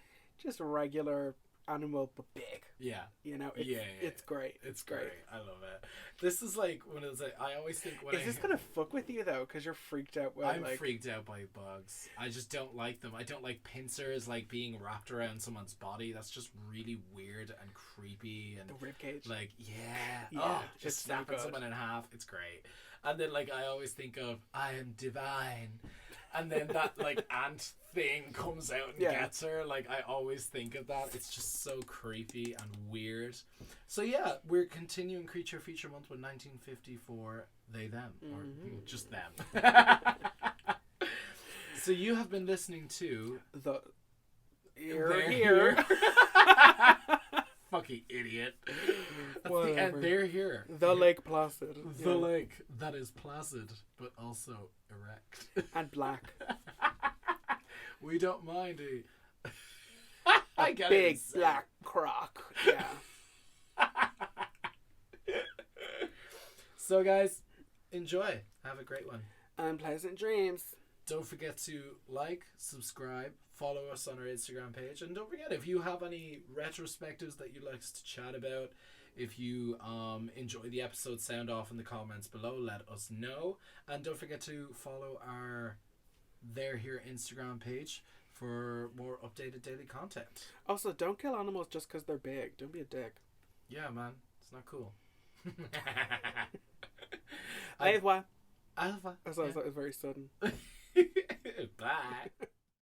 just regular animal but big. Yeah. It's great. It's great. I love it. This is like one of those, I always think Is this gonna fuck with you though? Because you're freaked out. I'm freaked out by bugs. I just don't like them. I don't like pincers like being wrapped around someone's body. That's just really weird and creepy. And the ribcage. Like, just snapping someone in half. It's great. And then, like, I always think of, I am divine. And then that, like, ant thing comes out and gets her. Like, I always think of that. It's just so creepy and weird. So, yeah, we're continuing Creature Feature Month with 1954, They, Them. Or just them. So you have been listening to... The... Here. Fucking idiot. And they're here. The Lake Placid. The lake that is placid, but also erect. And black. We don't mind a big black croc. Yeah. So, guys, enjoy. Have a great one. Unpleasant dreams. Don't forget to like, subscribe, follow us on our Instagram page, and don't forget, if you have any retrospectives that you'd like us to chat about, if you enjoy the episode, sound off in the comments below, let us know. And don't forget to follow our They're Here Instagram page for more updated daily content. Also, don't kill animals just because they're big. Don't be a dick. Yeah, man. It's not cool. Au revoir. Au revoir. That was very sudden. Bye.